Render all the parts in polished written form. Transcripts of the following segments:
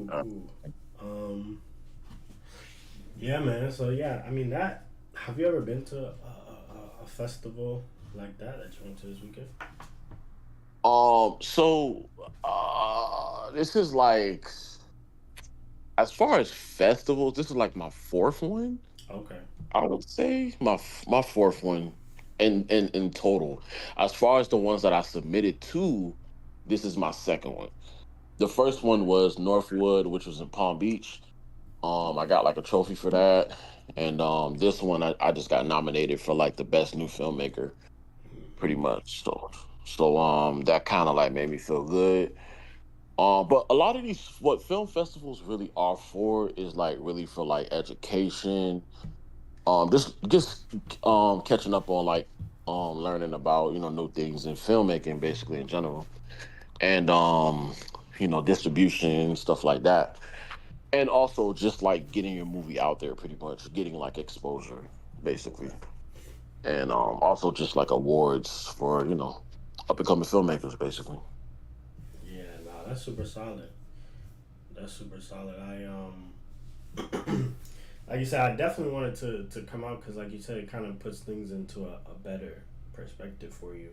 cool, Uh, cool. Um, yeah, man. So yeah, I mean that. Have you ever been to a festival like that you went to this weekend? so this is like, as far as festivals, this is like my fourth one. Okay. I would say my fourth one in total. As far as the ones that I submitted to, this is my second one. The first one Okay. was Northwood, which was in Palm Beach. I got like a trophy for that. And this one I just got nominated for like the best new filmmaker, pretty much. So that kind of like made me feel good. But a lot of these, what film festivals really are for is like really for like education, just catching up on like learning about new things in filmmaking basically in general, and distribution, stuff like that, and also just like getting your movie out there, pretty much getting like exposure basically, Okay. and also just like awards for up and coming filmmakers basically. Yeah. Nah, that's super solid. That's super solid. Like you said, I definitely wanted to come out because, like you said, it kind of puts things into a better perspective for you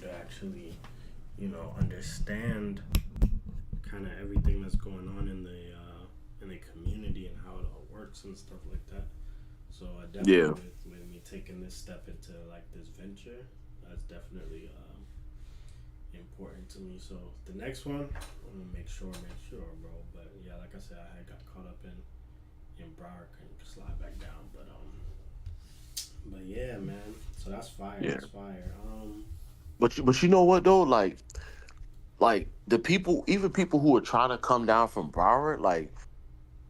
to actually, understand kind of everything that's going on in the community and how it all works and stuff like that. So I definitely Yeah, with me taking this step into like this venture, that's definitely important to me. So the next one, I'm gonna make sure, bro. But yeah, like I said, I had got caught up in Broward, couldn't slide back down. But yeah, man. So that's fire. yeah. That's fire. But you know what though, like the people, even people who are trying to come down from Broward, like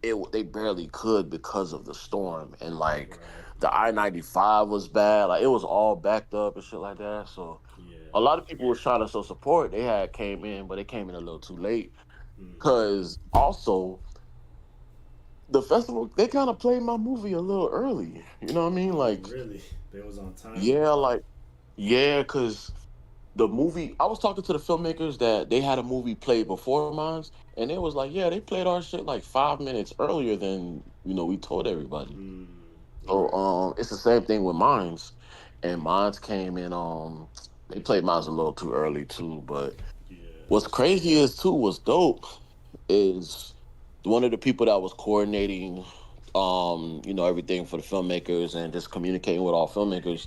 they barely could because of the storm, and like Right. the I-95 was bad, like it was all backed up and shit like that. So Yeah. a lot of people was trying to show support. They had came in, but they came in a little too late. Mm-hmm. Cause also the festival, they kind of played my movie a little early. You know what I mean? Oh, Like, really? They was on time. yeah, cause the movie, I was talking to the filmmakers that they had a movie played before mine, and it was like, yeah, they played our shit like 5 minutes earlier than we told everybody. Mm. So Okay. it's the same thing with mines, and mines came in. They played mines a little too early too. But Yeah. what's crazy is too, what's dope is one of the people that was coordinating, everything for the filmmakers and just communicating with all filmmakers.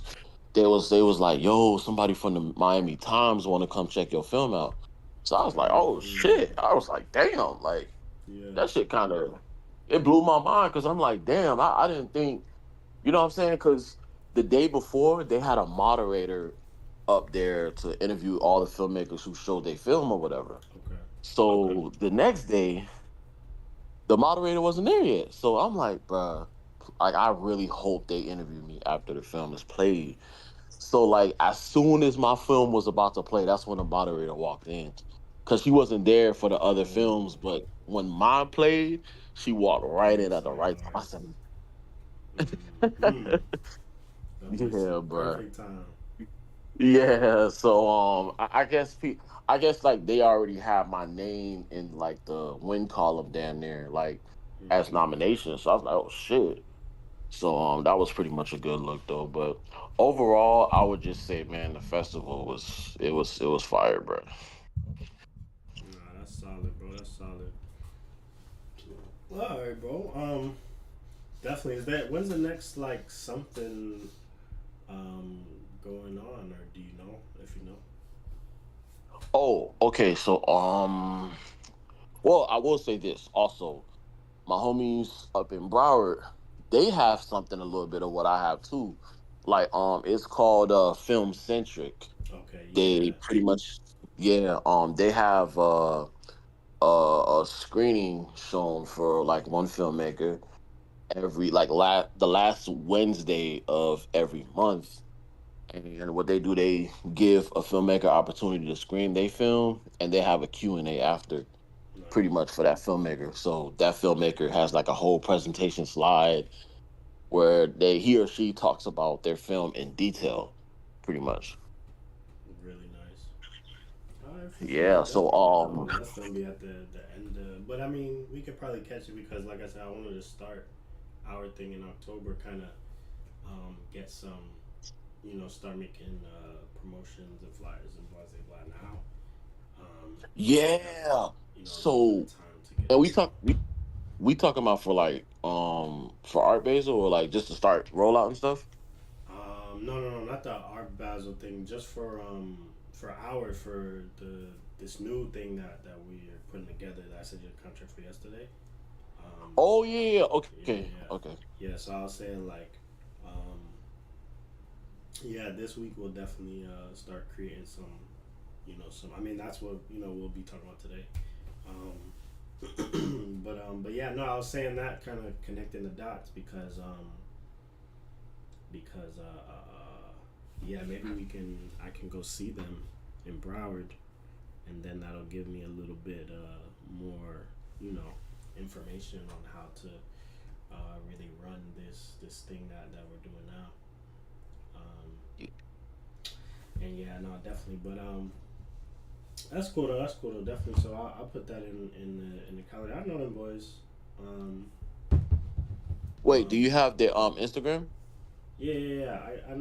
They was like, yo, somebody from the Miami Times want to come check your film out. So I was like, oh Mm. shit. I was like, damn, like Yeah. that shit kind of, it blew my mind because I'm like, damn, I didn't think, you know what I'm saying? Because the day before they had a moderator up there to interview all the filmmakers who showed their film or whatever. Okay. So the next day, the moderator wasn't there yet. So I'm like, bruh, like I really hope they interview me after the film is played. So like as soon as my film was about to play, that's when the moderator walked in. Cause she wasn't there for the other films, Oh. but when mine played, she walked right You in was at the like, right time. I oh. said, Mm-hmm. That was yeah, bruh. perfect time. Yeah, so I guess like they already have my name in like the win column down there, like as Mm-hmm. nomination. So I was like, oh shit. So that was pretty much a good look though. But overall, I would just say, man, the festival was fire, bro. Nah, that's solid, bro. That's solid. Well, all right, bro. Definitely. Is that when's the next like something um going on, or do you know if you know? Oh, okay. So well, I will say this also. My homies up in Broward, they have something a little bit of what I have too. Like it's called Film Centric. Okay. They Yeah. pretty much, yeah, they have a screening shown for like one filmmaker every like the last Wednesday of every month. And what they do, they give a filmmaker opportunity to screen their film, and they have a Q&A after, pretty Nice. much for that filmmaker. So that filmmaker has like a whole presentation slide where he or she talks about their film in detail, pretty much. Really nice. All right, Yeah, Yeah. So definitely. That's gonna be at the end. But I mean, we could probably catch it because, like I said, I wanted to start our thing in October. Kind of get some, start making promotions and flyers and blah blah blah now. So I have, yeah. a little bit of So time to get and into it. we talking about for like for Art Basel or like just to start rollout and stuff. No, no, no, not the Art Basel thing. Just for this new thing that we are putting together that I sent you a contract for yesterday. Um, Oh yeah, yeah. yeah, Okay, yeah, okay. yeah. So I was saying like, um, yeah, this week we'll definitely start creating some, some. I mean, that's what we'll be talking about today. But yeah, no, I was saying that kind of connecting the dots because yeah, maybe I can go see them in Broward, and then that'll give me a little bit more you know information on how to really run this thing that we're doing now. Um, and yeah, no, definitely. But that's cool though. That's cool though. Definitely. So I'll put that in the calendar. I know them boys. Um, Wait, do um, you have the Instagram? yeah, yeah, yeah. I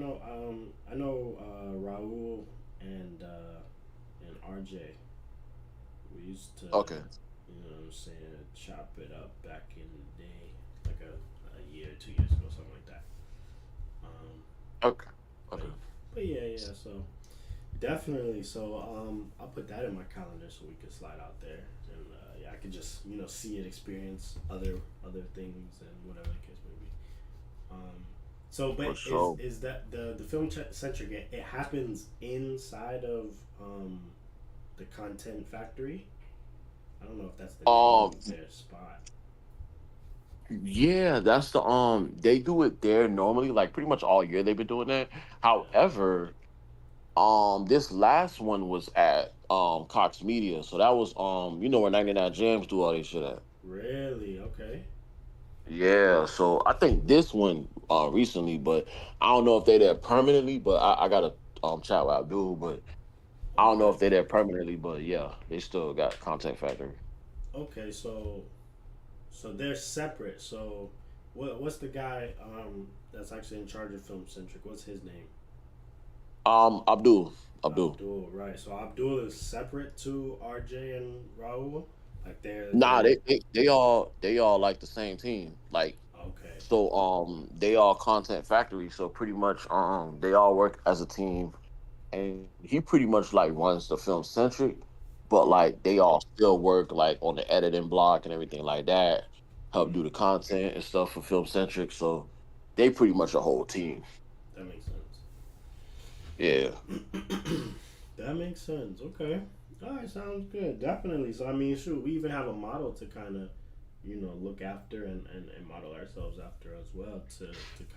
know Raul and RJ. We used to, Okay, what I'm saying, chop it up back in the day, like a year, 2 years ago, something like that. Um, okay, but okay. but yeah, yeah. So definitely. So I'll put that in my calendar so we could slide out there, and yeah, I could just see it, experience other things, and whatever the case may be. Um, so, For but sure. is that the film centric? It happens inside of the content factory. I don't know if that's the name Um, of their spot. yeah, that's the they do it there normally, like pretty much all year they've been doing that. Yeah. However, this last one was at Cox Media, so that was where 99 Jams do all this shit at. Really? Okay. Yeah, so I think this one recently, but I don't know if they there permanently. But I gotta chat with Abdul, but I don't know Okay. if they there permanently. But yeah, they still got Contact Factory. Okay. So they're separate. So what's the guy that's actually in charge of Film Centric? What's his name? Abdul. Abdul. Right. So Abdul is separate to RJ and Raul. Like Nah, they're they all like the same team. Like okay. so, they all Content Factory. So pretty much, they all work as a team, and he pretty much like runs the Film Centric, but Mm, like they all still work like on the editing block and everything like that, help do mm, the content and stuff for Film Centric. So they pretty much a whole team. that makes sense. Yeah, That makes sense. Okay. All right. Sounds good. Definitely. So I mean, shoot, we even have a model to kind of, look after and model ourselves after as well to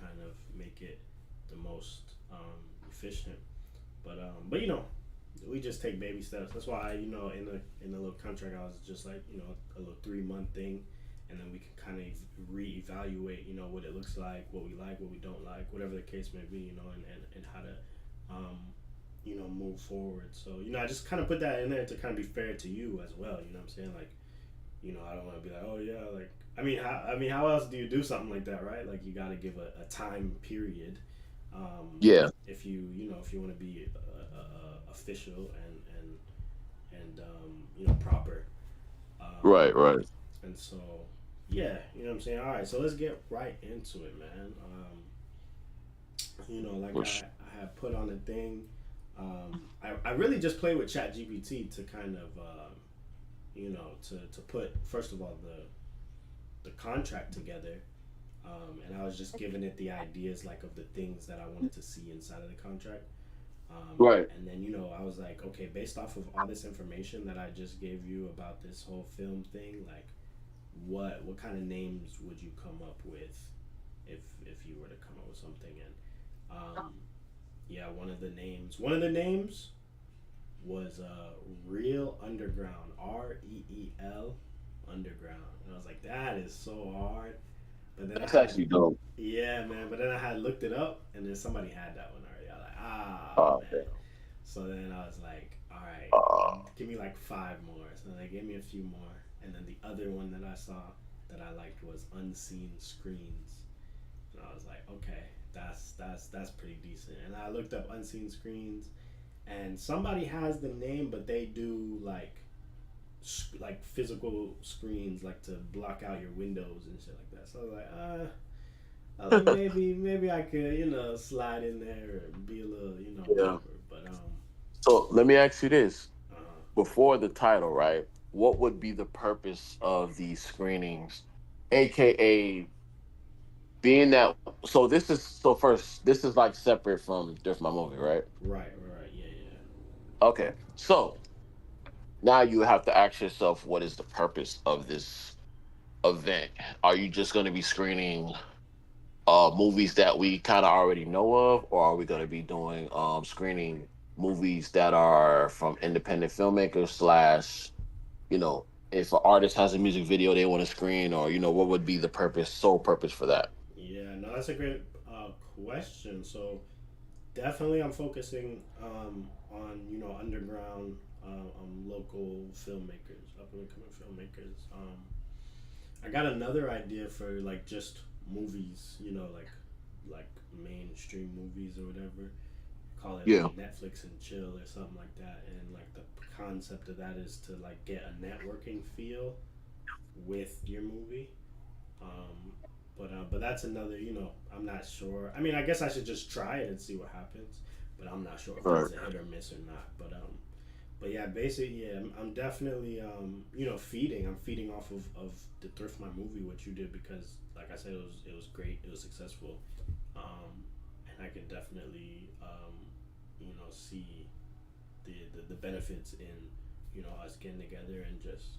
kind of make it the most efficient. But we just take baby steps. That's why in the little contract I was just like a little 3 month thing, and then we can kind of reevaluate what it looks like, what we don't like, whatever the case may be, and how to um, move forward. So I just kind of put that in there to kind of be fair to you as well. You know what I'm saying? Like I don't want to be like, oh yeah, like how else do you do something like that, right? Like you got to give a time period yeah, if if you want to be official and proper. Um, right, right. and so yeah, what I'm saying. All right, so let's get right into it, man. Like For sure. I have put on a thing. I really just play with ChatGPT to kind of to put first of all the contract together. And I was just giving it the ideas like of the things that I wanted to see inside of the contract. Right. And then I was like, okay, based off of all this information that I just gave you about this whole film thing, like what kind of names would you come up with if you were to come up with something? And yeah, one of the names was Real Underground, REEL Underground, and I was like, that is so hard. But then I That's had actually dope. yeah, man. But then I had looked it up, and then somebody had that one already. I was like, ah, Uh, man. So then I was like, all all right, Uh, give me like five more. So they gave me a few more, and then the other one that I saw that I liked was Unseen Screens, and I was like, okay, that's pretty decent. And I looked up Unseen Screens, and somebody has the name, but they do like physical screens, like to block out your windows and shit like that. So I was like, maybe I could, slide in there and be a little, yeah. whatever. But So let me ask you this: uh, before the title, right? What would be the purpose of these screenings, aka being that? So this is so first. This is like separate from Drift My Movie, right? right, yeah, yeah. Okay. So now you have to ask yourself, what is the purpose of this event? Are you just going to be screening movies that we kind of already know of, or are we going to be doing screening movies that are from independent filmmakers slash, you know, if an artist has a music video they want to screen, or what would be the sole purpose for that? Yeah, no, that's a great question. So definitely, I'm focusing on underground, local filmmakers, up and coming filmmakers. I got another idea for like just movies, like mainstream movies or whatever. Call it like Yeah. Netflix and chill or something like that. And like the concept of that is to like get a networking feel with your movie. Um, but that's another. I'm not sure. I mean, I guess I should just try it and see what happens. But I'm not sure if Right. that's a hit or miss or not. But yeah, basically, yeah, I'm definitely feeding. I'm feeding off of the Thrift My Movie, what you did, because like I said, it was great. It was successful, and I can definitely see the benefits in us getting together and just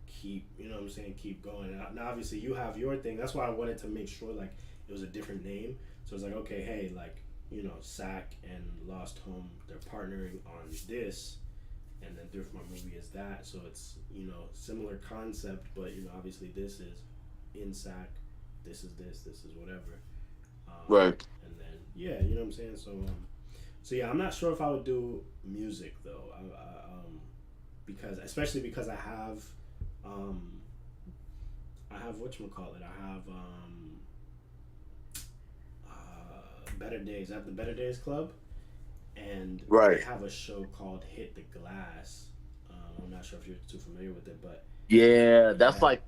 keep what I'm saying, keep going. And now obviously you have your thing. That's why I wanted to make sure like it was a different name. So it's like, okay, hey, like Sack and Lost Home, they're partnering on this, and then Thrift My Movie is that. So it's similar concept, but obviously this is in Sack, this is whatever, Right. and then yeah, what I'm saying. So yeah, I'm not sure if I would do music though. Because especially because um, I have what you call it. I have Better Days. I have the Better Days Club, and they Right. have a show called Hit the Glass. I'm not sure if you're too familiar with it, but Yeah, that's yeah, like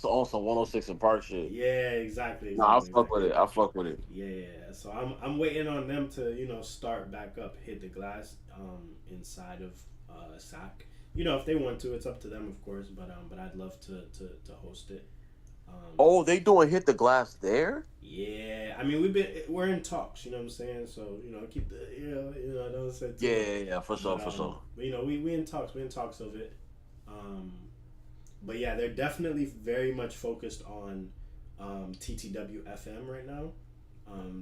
on some 106 and Park shit. yeah, exactly, No, I exactly, fuck with exactly. it. I fuck with it. Yeah, yeah, yeah. So I'm waiting on them to start back up, Hit the Glass, inside of SAC. If they want to, it's up to them, of course. But I'd love to host it. Um, Oh, they doing Hit the Glass there? yeah, I mean we're in talks. You know what I'm saying? So keep the don't say too Yeah, much. yeah, yeah, for sure, But for sure. we in talks. We in talks of it. Um, but yeah, they're definitely very much focused on TTW FM right now,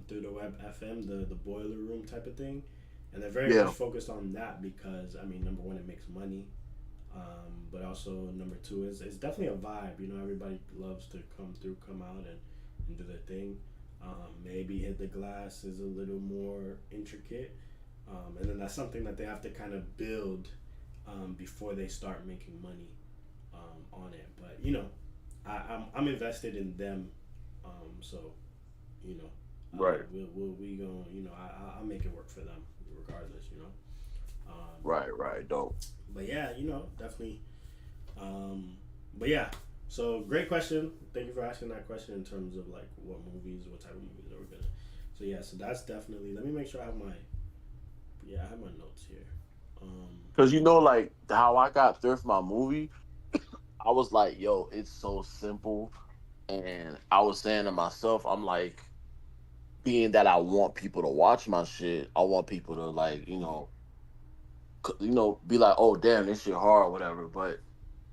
through the web FM, the boiler room type of thing, and they're very much Yeah. focused on that because I mean, number one, it makes money, but also number two is it's definitely a vibe. Everybody loves to come through, come out, and do their thing. Maybe Hit the Glass is a little more intricate, and then that's something that they have to kind of build before they start making money on it. But I'm invested in them, so you know, Right. we going I'll make it work for them regardless. Um, Right, right. Dope. but yeah, definitely. Um, but yeah, so great question. Thank you for asking that question in terms of like what type of movies are we gonna. So yeah, so that's definitely. Let me make sure I have I have my notes here. Um, Cause like how I got Thrift My Movie, I was like, yo, it's so simple. And I was saying to myself, I'm like, being that I want people to watch my shit, I want people to like, be like, oh damn, this shit hard, whatever. But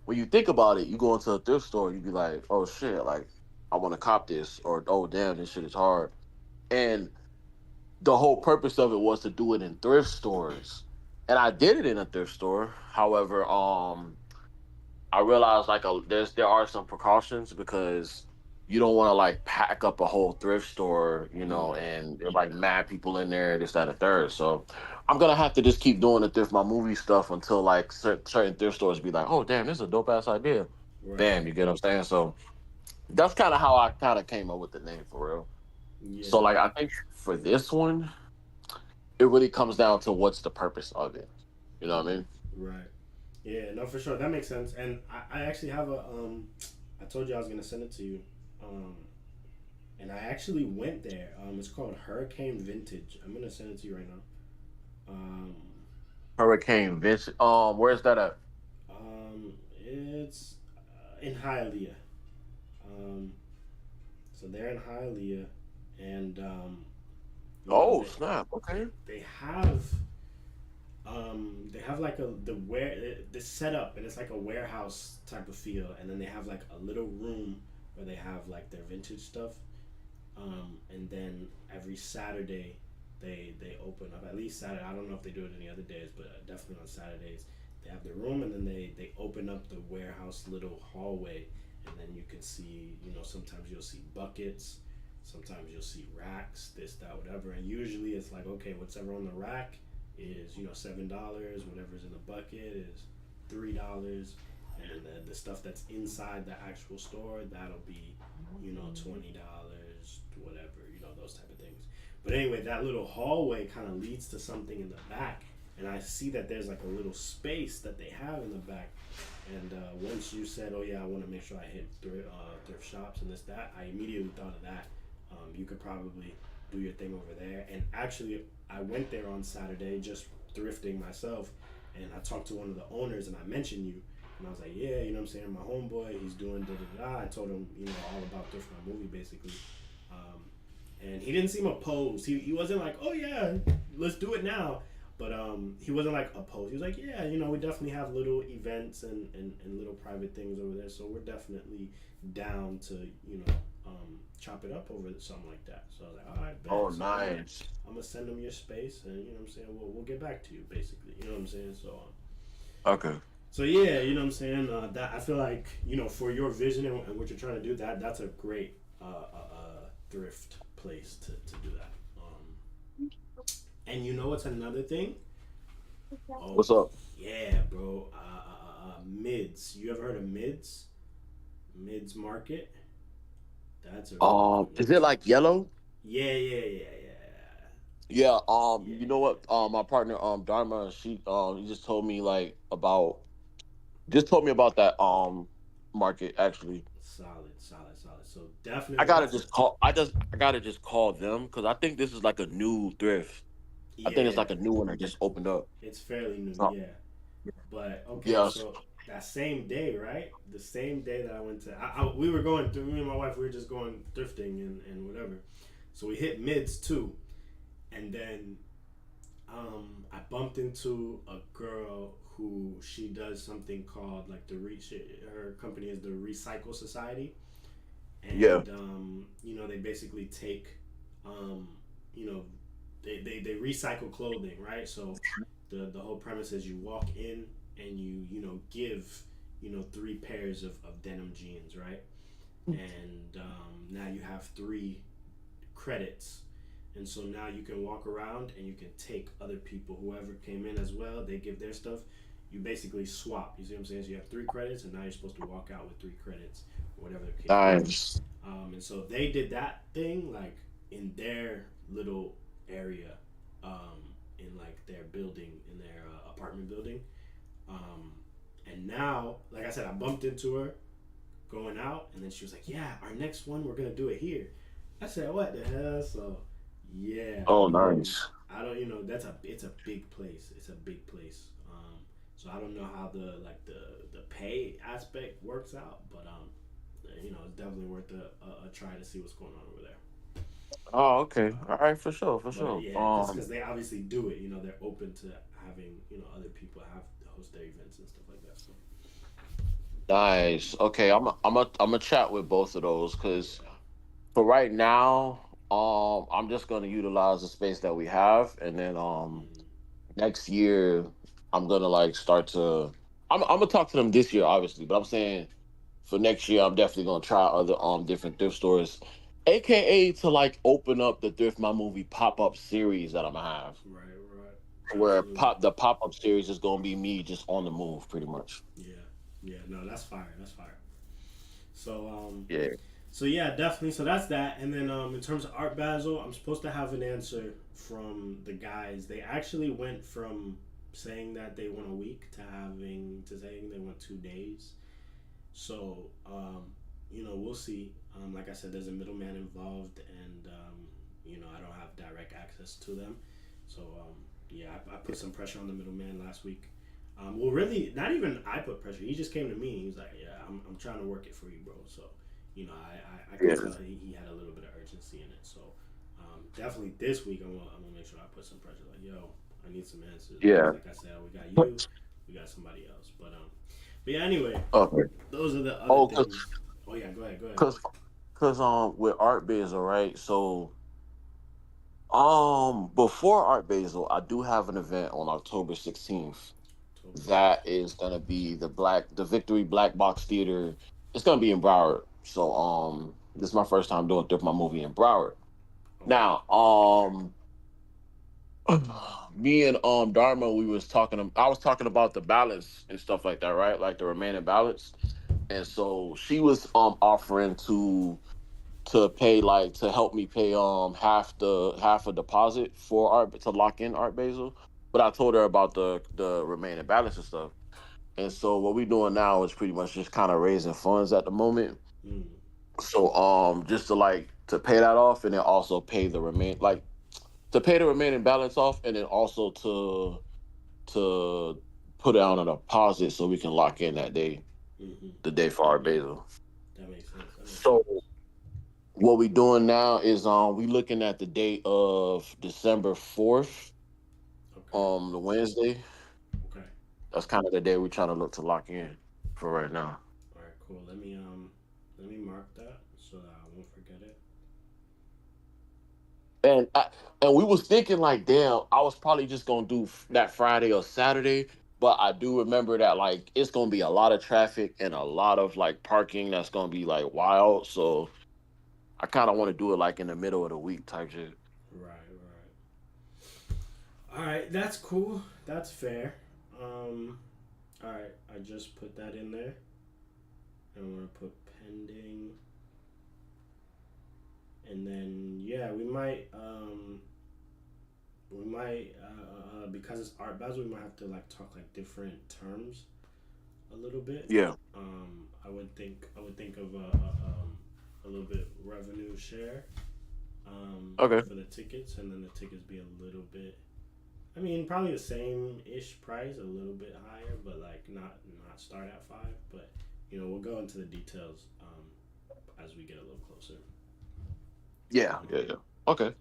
when you think about it, you go into a thrift store, you be like, oh shit, like I want to cop this, or oh damn, this shit is hard. And the whole purpose of it was to do it in thrift stores, and I did it in a thrift store. However, I realized like there are some precautions because you don't want to like pack up a whole thrift store, mm, and there's like mad people in there, this, that, and the third. So I'm gonna have to just keep doing the thrift my movie stuff until like certain thrift stores be like, oh damn, this is a dope ass idea. Right. Bam, you get what I'm saying? So that's kind of how I kind of came up with the name for real. So Yeah. like I think for this one, it really comes down to what's the purpose of it. You know what I mean? Right. Yeah. No, for sure. That makes sense. And I actually have a I told you I was gonna send it to you. Um, and I actually went there. It's called Hurricane Vintage. I'm gonna send it to you right now. Hurricane Vincent. Where's that at? It's in Hialeah. Um, so they're in Hialeah, and you know Oh snap! Okay. they have like the setup, and it's like a warehouse type of feel, and then they have like a little room where they have like their vintage stuff. And then every Saturday they open up. At least Saturday. I don't know if they do it any other days, but definitely on Saturdays they have their room, and then they open up the warehouse little hallway, and then you can see. Sometimes you'll see buckets. Sometimes you'll see racks, this, that, whatever, and usually it's like, okay, whatever on the rack is $7. Whatever's in the bucket is $3, and then the stuff that's inside the actual store, that'll be $20, whatever, those type of things. But anyway, that little hallway kind of leads to something in the back, and I see that there's like a little space that they have in the back. And once you said, oh yeah, I want to make sure I hit thrift shops and this, that, I immediately thought of that. You could probably do your thing over there. And actually, I went there on Saturday just thrifting myself, and I talked to one of the owners, and I mentioned you, and I was like, yeah, I'm saying, my homeboy, he's doing da da da. I told him, all about Thrift My Movie, basically. And he didn't seem opposed. He wasn't like, oh yeah, let's do it now. But he wasn't like opposed. He was like, yeah, we definitely have little events and little private things over there. So we're definitely down to, chop it up over something like that. So I was like, all right, bet. Oh So nice. I'm gonna send them your space, and what I'm saying, we'll get back to you, basically. You know what I'm saying? Okay. So yeah, what I'm saying. That I feel like for your vision and what you're trying to do, that's a great thrift place to do that. And what's another thing? Oh What's up? yeah, bro. Mids. You ever heard of Mids? Mids Market. That's a really good Is one it too. like yellow? Yeah, yeah, yeah, Yeah. yeah, You know what? My partner, Dharma, he just told me like about that market actually. solid, solid, solid. So I definitely, gotta that's a just call. I gotta just call them because I think this is like a new thrift. I think it's yeah. like a new one that just opened up. It's fairly new, So, yeah. But okay, yes. so that same day, right? The same day that I went to, we were going through. Me and my wife, we were just going thrifting and whatever. So we hit Mids too, and then I bumped into a girl who she does something called like her company is the Recycle Society, Yeah. and they basically take um, you know they recycle clothing, right? So the whole premise is you walk in and give 3 pairs of denim jeans, right? And now you have 3 credits, and so now you can walk around and you can take other people, whoever came in as well, they give their stuff. You basically swap. You see what I'm saying? So you have 3 credits, and now you're supposed to walk out with 3 credits, or whatever the case may be. Nice. And so they did that thing like in their little area, in like their building, in their apartment building. Um, and now, like I said, I bumped into her going out, and then she was like, "Yeah, our next one, we're gonna do it here." I said, "What the hell?" So, yeah, Oh, nice. I don't, it's a big place. It's a big place. So I don't know how the pay aspect works out, but it's definitely worth a try to see what's going on over there. Oh, okay. All right, for sure, for But sure. yeah, because they obviously do it. They're open to having other people have host their events and stuff like that. So Nice. Okay, I'm a chat with both of those because for right now, I'm just gonna utilize the space that we have, and then mm, next year I'm gonna like start to. I'm gonna talk to them this year, obviously, but I'm saying for next year I'm definitely gonna try other different thrift stores, aka to like open up the Thrift My Movie pop up series that I'm gonna have. right, right. where Absolutely. the pop up series is gonna be me just on the move, pretty much. Yeah. Yeah. No, that's fire. That's fire. So Yeah. so yeah, definitely. So that's that. And then in terms of Art Basel, I'm supposed to have an answer from the guys. They actually went from saying that they want a week to having to saying they want 2 days. So we'll see. Like I said, there's a middleman involved, and I don't have direct access to them. So yeah, I put some pressure on the middleman last week. Well, really, not even I put pressure. He just came to me. He was like, "Yeah, I'm trying to work it for you, bro." So, I could Yeah. tell he had a little bit of urgency in it. So, definitely this week I'm gonna make sure I put some pressure. Like, yo, I need some answers because, Yeah. like I said, we got you, we got somebody else. But yeah. Anyway, Okay. those are the other Oh, things. Oh yeah, go ahead, go ahead. cause, with Art Basel, right? So before Art Basel, I do have an event on October 16th. October That 16th. is gonna be the Victory Black Box Theater. It's gonna be in Broward. So this is my first time doing my movie in Broward. Okay. Now, me and Dharma, I was talking about the balance and stuff like that, right? Like the remaining balance. And so she was offering to pay, like, to help me pay half a deposit for art to lock in Art Basel. But I told her about the remaining balance and stuff. And so what we're doing now is pretty much just kind of raising funds at the moment. Mm, So just to pay that off, and then also pay the to pay the remaining balance off, and then also to put down a deposit so we can lock in that day, mm-hmm. the day for Art Basel. That makes sense. That makes So sense. what we doing now is we looking at the date of December 4th, Okay. the Wednesday. Okay. That's kind of the day we're trying to look to lock in for right now. All right. Cool. Let me mark that so that I won't forget it. And and we was thinking like, damn, I was probably just gonna do that Friday or Saturday, but I do remember that like it's gonna be a lot of traffic and a lot of like parking that's gonna be like wild. So I kind of want to do it like in the middle of the week type shit. Right. Right. All right. That's cool. That's fair. Um. All right. I just put that in there. I'm gonna put pending, and then yeah, we might because it's Art Basel, we might have to like talk like different terms a little bit. Yeah. I would think of a little bit revenue share Okay. for the tickets, and then the tickets be a little bit. I mean, probably the same ish price, a little bit higher, but like not start at 5. But we'll go into the details as we get a little closer. Yeah. Um, Yeah. Yeah. Okay.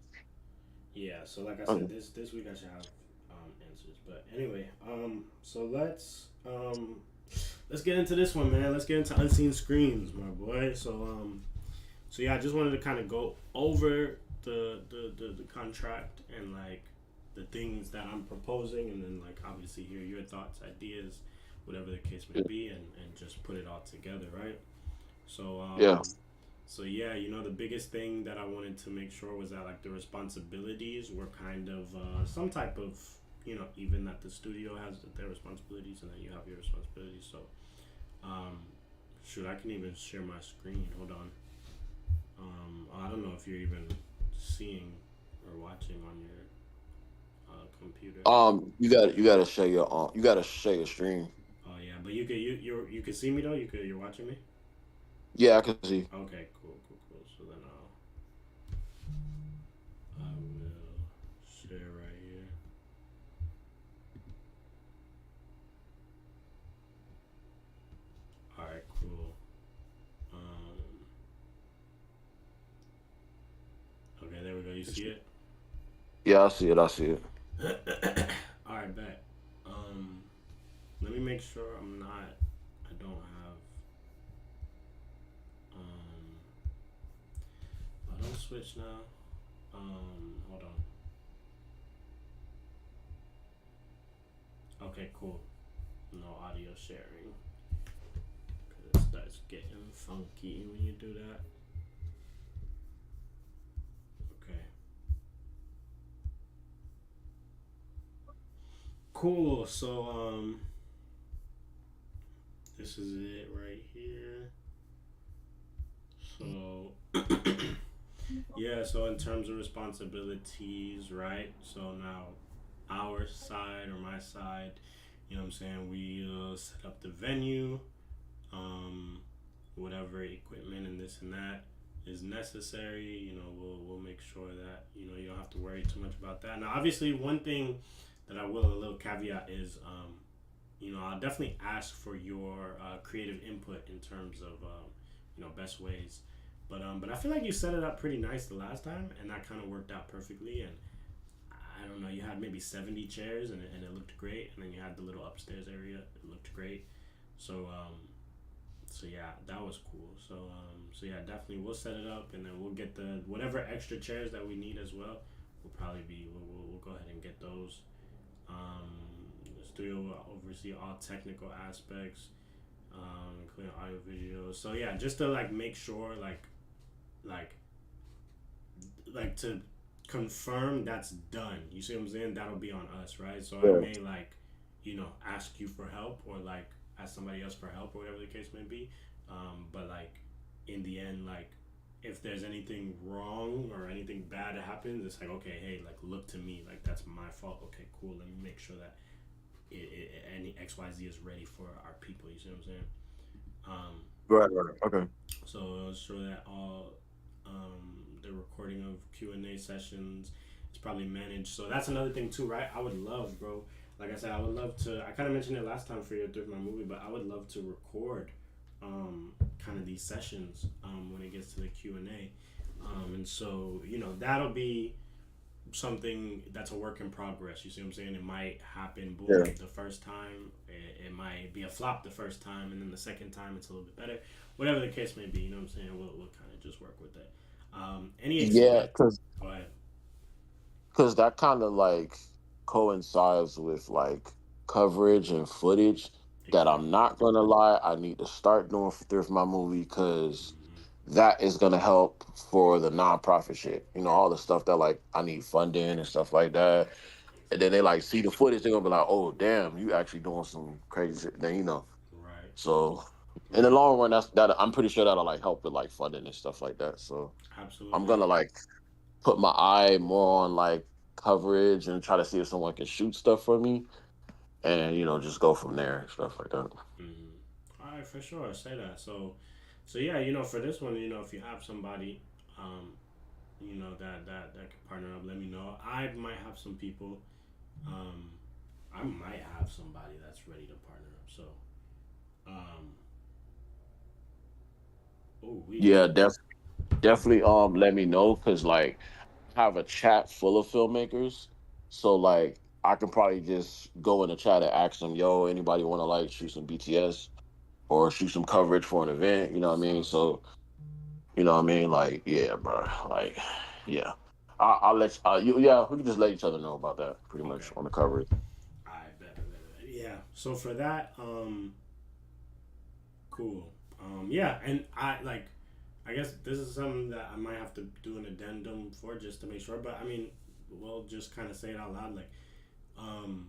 yeah. So like I said, Okay. this week I should have answers. But anyway, so let's get into this one, man. Let's get into Unseen Screens, my boy. So yeah, I just wanted to kind of go over the contract and like the things that I'm proposing, and then like obviously hear your thoughts, ideas, whatever the case may be, and just put it all together, right? So Yeah. so yeah, the biggest thing that I wanted to make sure was that like the responsibilities were kind of some type of even that the studio has their responsibilities, and then you have your responsibilities. So um, shoot, I can even share my screen. Hold on. I don't know if you're even seeing or watching on your computer. You gotta share your stream. Oh yeah, but you can see me though. You're watching me. Yeah, I can see. Okay, cool, cool, cool. So then I will share right here. All right, cool. Um, okay, there we go. You see it? Yeah, I see it. I see it. All right, bet. Um, Let me make sure I don't have. I don't switch now. Hold on. Okay, cool. No audio sharing. Cause it starts getting funky when you do that. Okay. Cool. So this is it right here. So yeah, so in terms of responsibilities, right? So now our side or my side, you know what I'm saying, we set up the venue, um, whatever equipment and this and that is necessary. We'll make sure that you don't have to worry too much about that. Now, obviously, one thing that I will, a little caveat is, I'll definitely ask for your creative input in terms of best ways. But I feel like you set it up pretty nice the last time, and that kind of worked out perfectly. And I don't know, you had maybe 70 chairs, and it looked great. And then you had the little upstairs area, it looked great. So so yeah, that was cool. So yeah, definitely we'll set it up, and then we'll get the whatever extra chairs that we need as well. We'll go ahead and get those. The studio will oversee all technical aspects, including audio, video. So yeah, just to like make sure like to confirm that's done. You see what I'm saying? That'll be on us, right? So I Yeah. may like, ask you for help or like ask somebody else for help or whatever the case may be. But like in the end, like if there's anything wrong or anything bad that happens, it's like okay, hey, like look to me, like that's my fault. Okay, cool. Let me make sure that any XYZ is ready for our people. You see what I'm saying? Um, Right, right. Okay. so I'll show that all the recording of Q&A sessions is probably managed. So that's another thing too, right? I would love, bro. Like I said, I would love to. I kind of mentioned it last time for your Thrift My Movie, but I would love to record kind of these sessions when it gets to the Q&A. And so that'll be something that's a work in progress. You see what I'm saying? It might happen, boom, Yeah. the first time. It might be a flop the first time, and then the second time it's a little bit better. Whatever the case may be, you know what I'm saying? We'll kind of just work with that. Any Yeah, expect? because Go ahead. that kind of like coincides with like coverage and footage that I'm Exactly. not gonna lie, I need to start doing for Thrift My Movie because Hmm. that is gonna help for the nonprofit shit. You know, all the stuff that like I need funding and stuff like that. And then they Exactly. like see the footage, they're gonna be like, oh damn, you actually doing some crazy shit. Then Right. So in the Right. long run, that I'm pretty sure that'll like help with like funding and stuff like that. So I'm Absolutely. gonna like put my eye more on like coverage and try to see if someone can shoot stuff for me and just go from there and stuff like that. Hmm. All right, for sure. Say that. So yeah, for this one, if you have somebody, um, that can partner up, let me know. I might have some people. Um, I might have somebody that's ready to partner up. So, um, oh we. Yeah, definitely let me know because like I have a chat full of filmmakers. So like I can probably just go in the chat and ask them, yo, anybody wanna like shoot some BTS or shoot some coverage for an event, you know what I mean? Sauce. So you know what I mean? Like, yeah, bro. Like, yeah. I'll let yeah, we can just let each other know about that pretty much Okay. on the cover. I bet. Yeah. So for that, cool. Yeah, and I like. I guess this is something that I might have to do an addendum for just to make sure. But I mean, we'll just kind of say it out loud, like, um,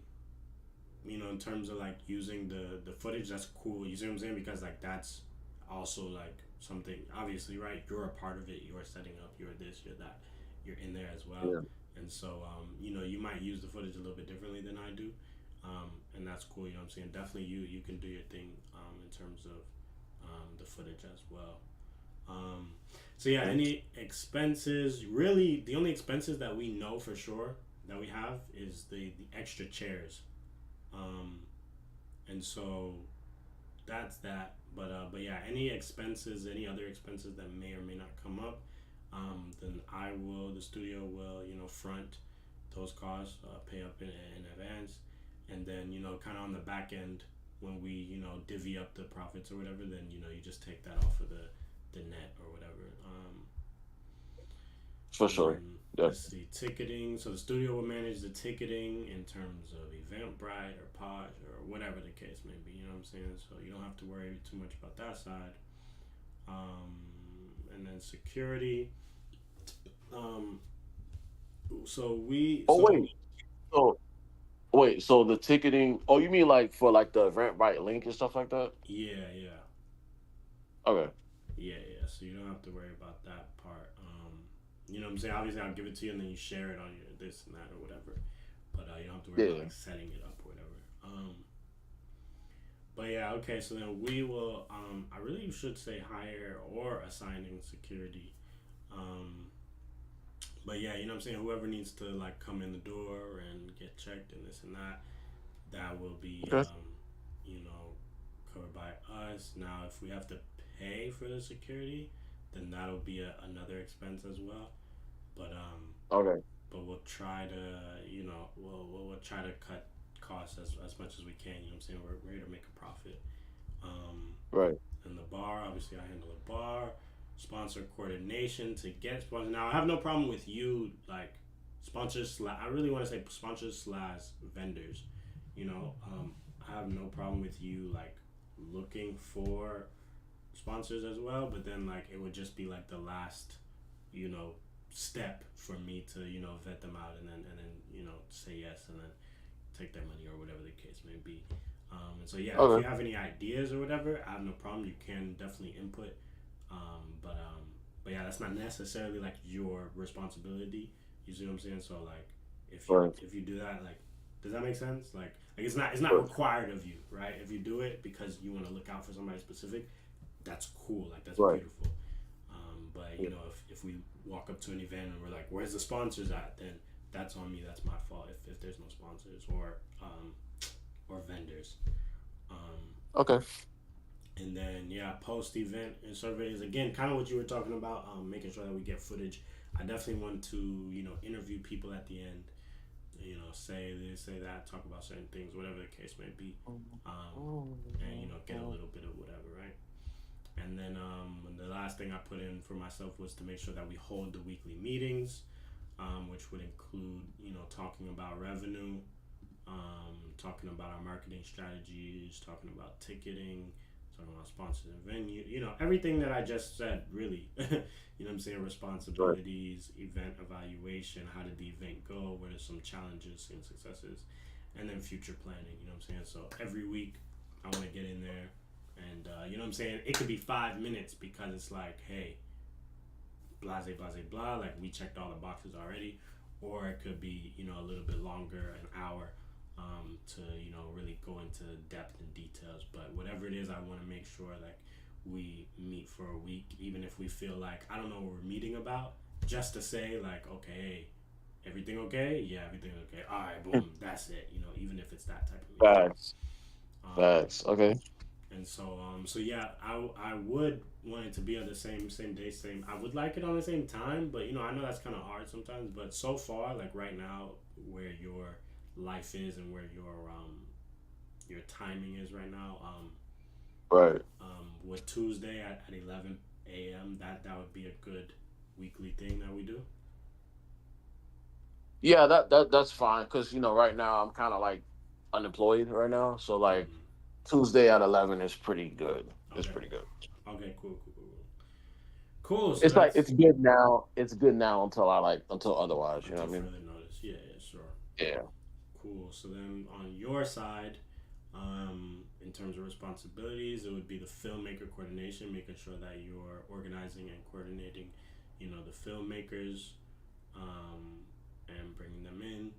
in terms of like using the footage, that's cool. You see what I'm saying? Because like that's also like something. Obviously, right? You're a part of it. You're setting up. You're this. You're that. You're in there as well. Yeah, And so, you might use the footage a little bit differently than I do, and that's cool. You know what I'm saying? Definitely, you can do your thing in terms of the footage as well. Um, so yeah, yeah. any expenses? Really, the only expenses that we know for sure that we have is the extra chairs. Um, and so that's that. But yeah, any expenses, any other expenses that may or may not come up, then the studio will, front those costs, pay up in advance, and then kind of on the back end when we divvy up the profits or whatever, then you just take that off of the net or whatever. For And sure. then Yeah. let's see, ticketing. So the studio will manage the ticketing in terms of Eventbrite or Podge or whatever the case may be. You know what I'm saying? So you don't have to worry too much about that side. Um, and then security. Um, so we Oh so wait. So wait, so the ticketing? Oh, you mean like for like the Eventbrite link and stuff like that? Yeah, yeah, Okay. yeah. So you don't have to worry about that part. You know what I'm saying? Obviously, I'll give it to you, and then you share it on your this and that or whatever. But you don't have to worry about Yeah. like setting it up or whatever. But yeah, okay. So then we will. I really should say hire or assigning security. Um, but yeah, you know what I'm saying. Whoever needs to like come in the door and get checked and this and that, that will be Okay. you know, covered by us. Now, if we have to pay for the security, then that'll be another expense as well. But Okay. we'll try to, you know, we'll try to cut costs as much as we can. You know what I'm saying? We're here to make a profit. Um, Right. and the bar, obviously, I handle the bar. Sponsor coordination to get sponsors. Now, I have no problem with you like sponsors. I really want to say sponsors slash vendors. You know, I have no problem with you like looking for sponsors as well. But then like it would just be like the last, you know, step for me to vet them out and then say yes and then take their money or whatever the case may be. And so yeah, if you Okay. have any ideas or whatever, I have no problem. You can definitely input. But yeah, that's not necessarily like your responsibility. You see what I'm saying? So like, Right. if you do that, like, does that make sense? Like it's not Right. required of you, right? If you do it because you want to look out for somebody specific, that's cool. Like that's Right. beautiful. But Yeah. if we walk up to an event and we're like, "Where's the sponsors at?" Then that's on me. That's my fault. If there's no sponsors or vendors. Um, Okay. and then yeah, post event and surveys again, kind of what you were talking about. Making sure that we get footage. I definitely want to interview people at the end. Say this, say that, talk about certain things, whatever the case may be. And get a little bit of whatever, right? And then the last thing I put in for myself was to make sure that we hold the weekly meetings, which would include, talking about revenue, talking about our marketing strategies, talking about ticketing, talking about sponsors and venue, everything that I just said, really. What I'm saying? Right. Responsibilities, event evaluation, how did the event go, what are some challenges and successes, and then future planning, what I'm saying? So every week, I want to get in there and, what I'm saying? It could be 5 minutes because it's like, hey, blase, blase, blah, like we checked all the boxes already. Or it could be, a little bit longer, an hour, to, really go into depth and details. But whatever it is, I want to make sure like we meet for a week, even if we feel like, I don't know what we're meeting about, just to say like, okay, hey, everything okay? Yeah, everything okay. All right, boom, that's it. Even if it's that type of meeting. Facts. Um, Facts. Okay. and so yeah, I would want it to be on the same day, same. I would like it on the same time, but I know that's kind of hard sometimes. But so far, like right now, where your life is and where your timing is right now, Right. with Tuesday at 11 a.m. That would be a good weekly thing that we do. Yeah, that's fine because right now I'm kind of like unemployed right now, so like Mm. Tuesday at 11 is pretty good. It's Okay. pretty good. Okay. Cool. Cool. Cool. Cool. So It's like that's it's good now. It's good now until I like until otherwise. You know until what I mean? further notice. Yeah. Yeah. Sure. Yeah. Cool. So then on your side, in terms of responsibilities, it would be the filmmaker coordination, making sure that you're organizing and coordinating, the filmmakers, um, and bringing them in.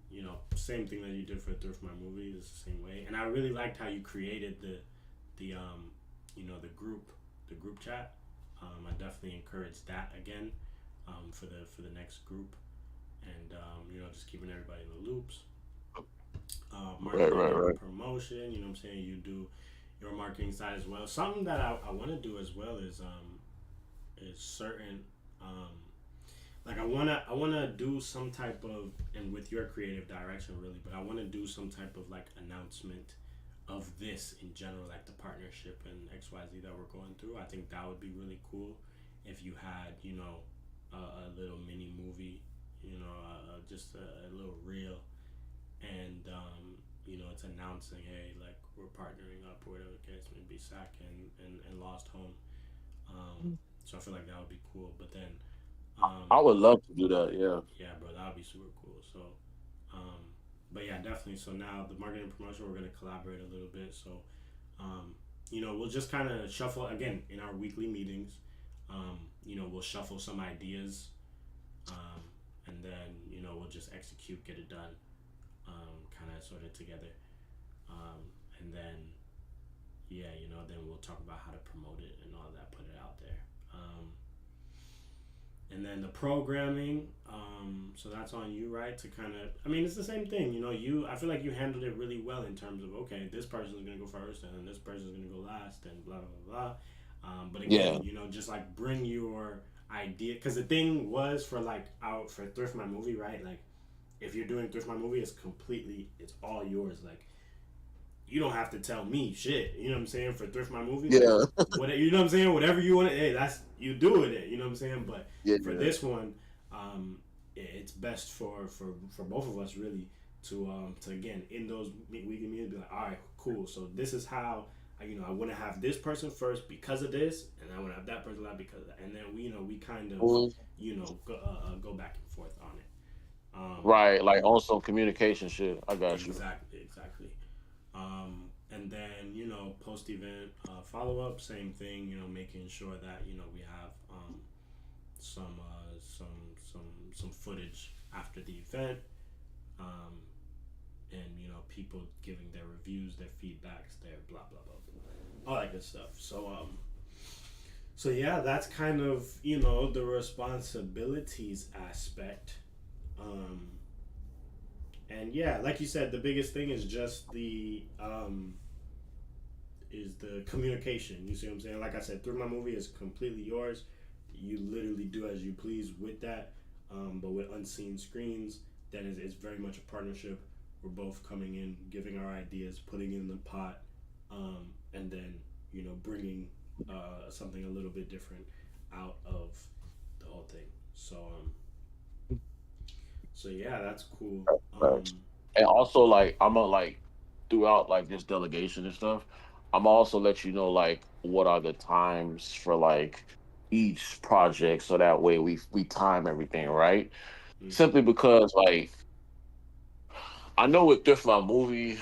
Same thing that you did for Thrift My Movie is the same way. And I really liked how you created the the group chat. I definitely encourage that again, for the next group, and just keeping everybody in the loops. Right. Marketing Right. and Right. promotion. What I'm saying? You do your marketing side as well. Something that I want to do as well is certain um, like I wanna do some type of, and with your creative direction really, but I want to do some type of like announcement of this in general, like the partnership and XYZ that we're going through. I think that would be really cool if you had a little mini movie, just a little reel, and it's announcing, hey, like we're partnering up or whatever the case may be, SAC and Lost Home. So I feel like that would be cool. But then, I um, would love to do that. Yeah. yeah, bro, that would be super cool. So, um, but yeah, definitely. So now the marketing and promotion, we're gonna collaborate a little bit. So, um, we'll just kind of shuffle again in our weekly meetings. We'll shuffle some ideas, um, and then we'll just execute, get it done, kind of sort of together, and then yeah, then we'll talk about how to promote it and all that, put it out there. And then the programming, so that's on you, right? To kind of, I mean, it's the same thing. I feel like you handled it really well in terms of, okay, this person's gonna go first, and then this person's gonna go last, and blah blah blah. But Yeah. again, just like bring your idea, because the thing was for like out for Thrift My Movie, right? Like if you're doing Thrift My Movie, it's all yours. Like you don't have to tell me shit. You know what I'm saying? For Thrift My Movie, like Yeah. what you know what I'm saying? Whatever you want, hey, that's you do with it. You know what I'm saying? But Yeah. for this one, it's best for both of us really to again in those weekly meetings be like, all right, cool. So this is how I want to have this person first because of this, and I want to have that person last because of that, and then we kind of Mhm. go back and forth on it. Um, Right. Like on some communication shit. I got you. exactly. And then post event follow up, same thing. Making sure that we have some some footage after the event, um, and people giving their reviews, their feedbacks, their blah blah blah, blah all that good stuff. So yeah, that's kind of the responsibilities aspect. Um, and yeah, like you said, the biggest thing is just the communication. You see what I'm saying? Like I said, Through My Movie is completely yours. You literally do as you please with that. But with Unseen Screens, then it's very much a partnership. We're both coming in, giving our ideas, putting it in the pot, and then bringing something a little bit different out of the whole thing. So yeah, that's cool. Right. And also, like, I'm gonna like throughout like this delegation and stuff. I'm also let you know like what are the times for like each project, so that way we time everything right. Mm-hmm. Simply because like I know with Thrift My Movie,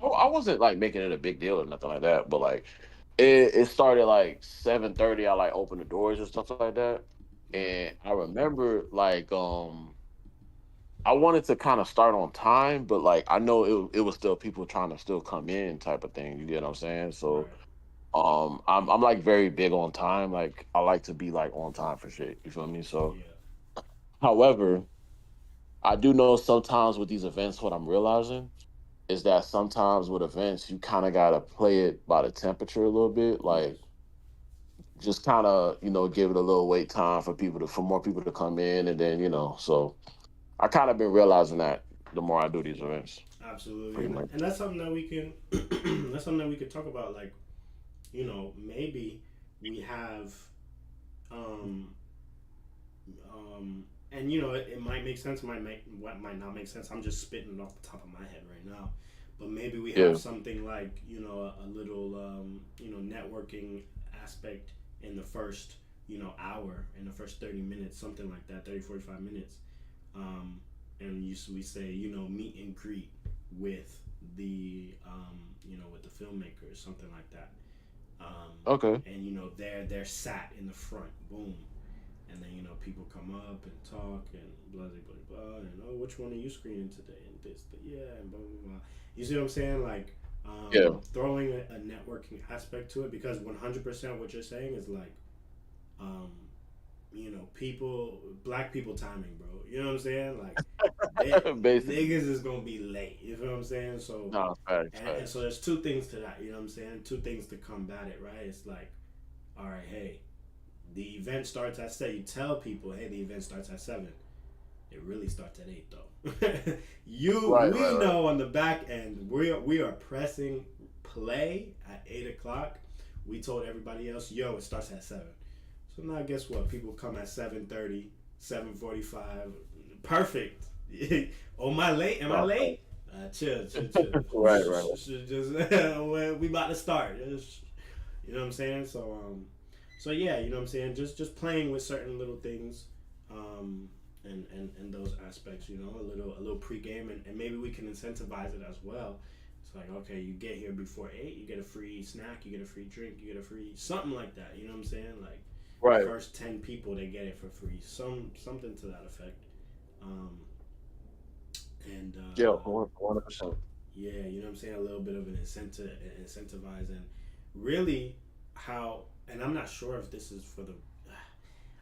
I wasn't like making it a big deal or nothing like that, but like it started like 7:30. I like opened the doors and stuff like that, Right. and I remember like I wanted to kind of start on time, but like I know it was still people trying to still come in type of thing. You get what I'm saying? So Right. I'm like very big on time. Like I like to be like on time for shit. You feel me? So Yeah. however, I do know sometimes with these events what I'm realizing is that sometimes with events you kind of gotta play it by the temperature a little bit. Yes. Like just kind of give it a little wait time for for more people to come in, and then so I kind of been realizing that the more I do these events, Absolutely. pretty And much. and that's something that we can that's something that we could talk about. Like maybe we have um and it might make sense, might not make sense. I'm just spitting it off the top of my head right now. But maybe we have Yeah. something like a little networking aspect in the first hour, in the first 30 minutes, something like that, 30 45 minutes. um, and we say meet and greet with the with the filmmakers, something like that. Okay. And they're sat in the front, boom, and then people come up and talk and blah blah blah blah, and which one are you screening today, and this, but yeah, and blah blah blah. You see what I'm saying? Like Yeah. throwing a networking aspect to it, because 100% what you're saying is like um, people, black people timing, bro. You know what I'm saying? Like they Basically. niggas is gonna be late. You feel what I'm saying? So No, facts, and so facts. there's two things to that. You know what I'm saying? Two things to combat it, right? It's like, all right, hey, the event starts at 7. You tell people, hey, the event starts at 7. It really starts at 8 though. Right, We right, right. know on the back end we are pressing play at 8 o'clock. We told everybody else, yo, it starts at 7. So now guess what? People come at 7:30, 7:45. Perfect. Oh, am I late? Am I No, late? Chill. right, right. Just we about to start. You know what I'm saying? So yeah, you know what I'm saying. Just playing with certain little things, um, and those aspects, a little pregame, and maybe we can incentivize it as well. It's like, okay, you get here before 8, you get a free snack, you get a free drink, you get a free something like that. You know what I'm saying? Like the Right. first 10 people they get it for free, something to that effect. Um, and Yeah, 100%. yeah, you know what I'm saying? A little bit of an incentivize, and really how, and I'm not sure if this is for the,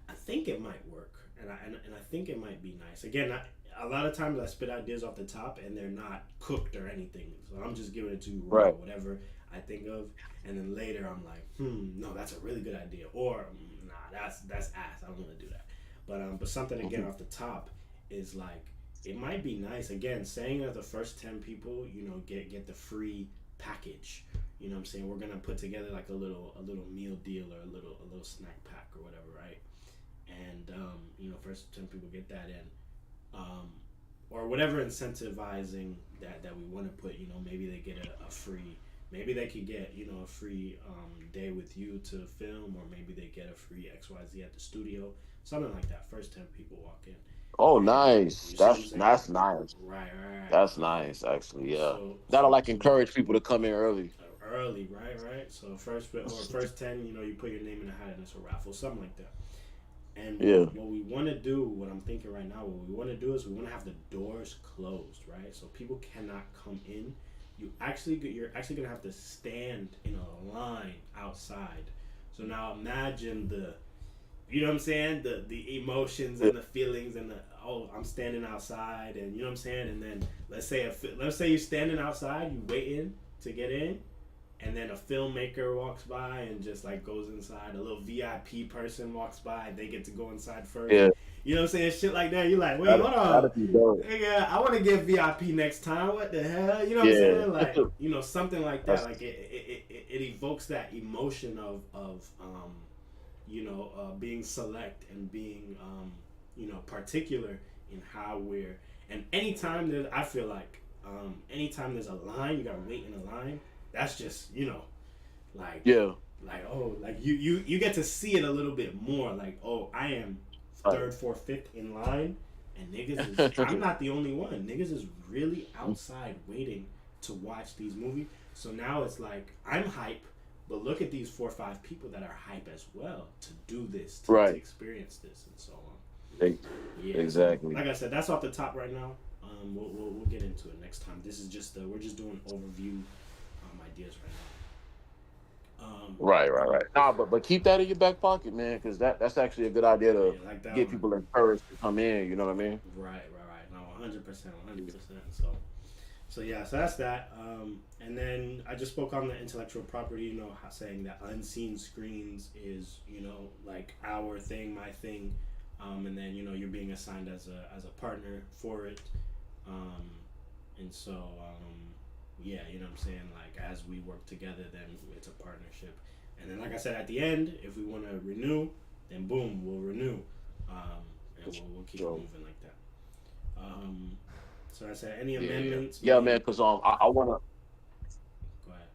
I think it might work, and I think it might be nice. Again, a lot of times I spit ideas off the top and they're not cooked or anything, so I'm just giving it to you raw, Right. whatever I think of, and then later I'm like, no, that's a really good idea, or nah, that's ass. I don't want to do that. But something again Mhm. off the top is like, it might be nice. Again, saying that the first 10 people, get the free package. You know what I'm saying? We're gonna put together like a little meal deal or a little snack pack or whatever, right? And first 10 people get that in, or whatever incentivizing that we want to put. Maybe they get a free. Maybe they could get a free day with you to film, or maybe they get a free XYZ at the studio, something like that. First 10 people walk in, Oh, and nice. you see what I'm saying? That's nice. Right, right, right. That's nice, actually. Yeah, that'll So like encourage people to come in early. early, right, right. So first 10, you put your name in the hat and it's a raffle, something like that. And Yeah. what we want to do, what I'm thinking right now, what we want to do is we want to have the doors closed, right? So people cannot come in. You're actually gonna have to stand in a line outside. So now imagine you know what I'm saying, the emotions Yeah. and the feelings and the, oh, I'm standing outside, and you know what I'm saying, and then let's say you're standing outside, you waiting to get in, and then a filmmaker walks by and just like goes inside. A little VIP person walks by. They get to go inside first. Yeah. You know what I'm saying? Shit like that. You're like, wait, That'll, hold that'll on. be dope. Nigga, I want to get VIP next time. What the hell? You know what I'm Yeah. saying? Like, something like that. That's Like it evokes that emotion of being select and being particular in how we're. And anytime that I feel like anytime there's a line, you gotta wait in a line. That's just like yeah. like you get to see it a little bit more. Like, oh, I am Right. third, fourth, fifth in line, and niggas is, I'm not the only one. Niggas is really outside waiting to watch these movies. So now it's like I'm hype, but look at these 4 or 5 people that are hype as well to do this, to Right. experience this, and so on. E- Yeah. So Exactly. like I said, that's off the top right now. We'll get into it next time. This is just we're just doing overview ideas right now. Right. Right. Right. Nah, but keep that in your back pocket, man, because that's actually a good idea to Yeah, like that get one. people encouraged to come in. You know what I mean? Right, right, right. No, 100%, 100%. So yeah, so that's that. And then I just spoke on the intellectual property, saying that unseen screens is, like our thing, my thing. And then, you're being assigned as a partner for it. Um, and so, yeah, you know what I'm saying? Like, as we work together, then it's a partnership. And then, like I said, at the end, if we want to renew, then boom, we'll renew. And we'll keep it So moving like that. Um, so I said, any yeah, yeah, amendments yeah, made? man. Because I wanna. Go ahead.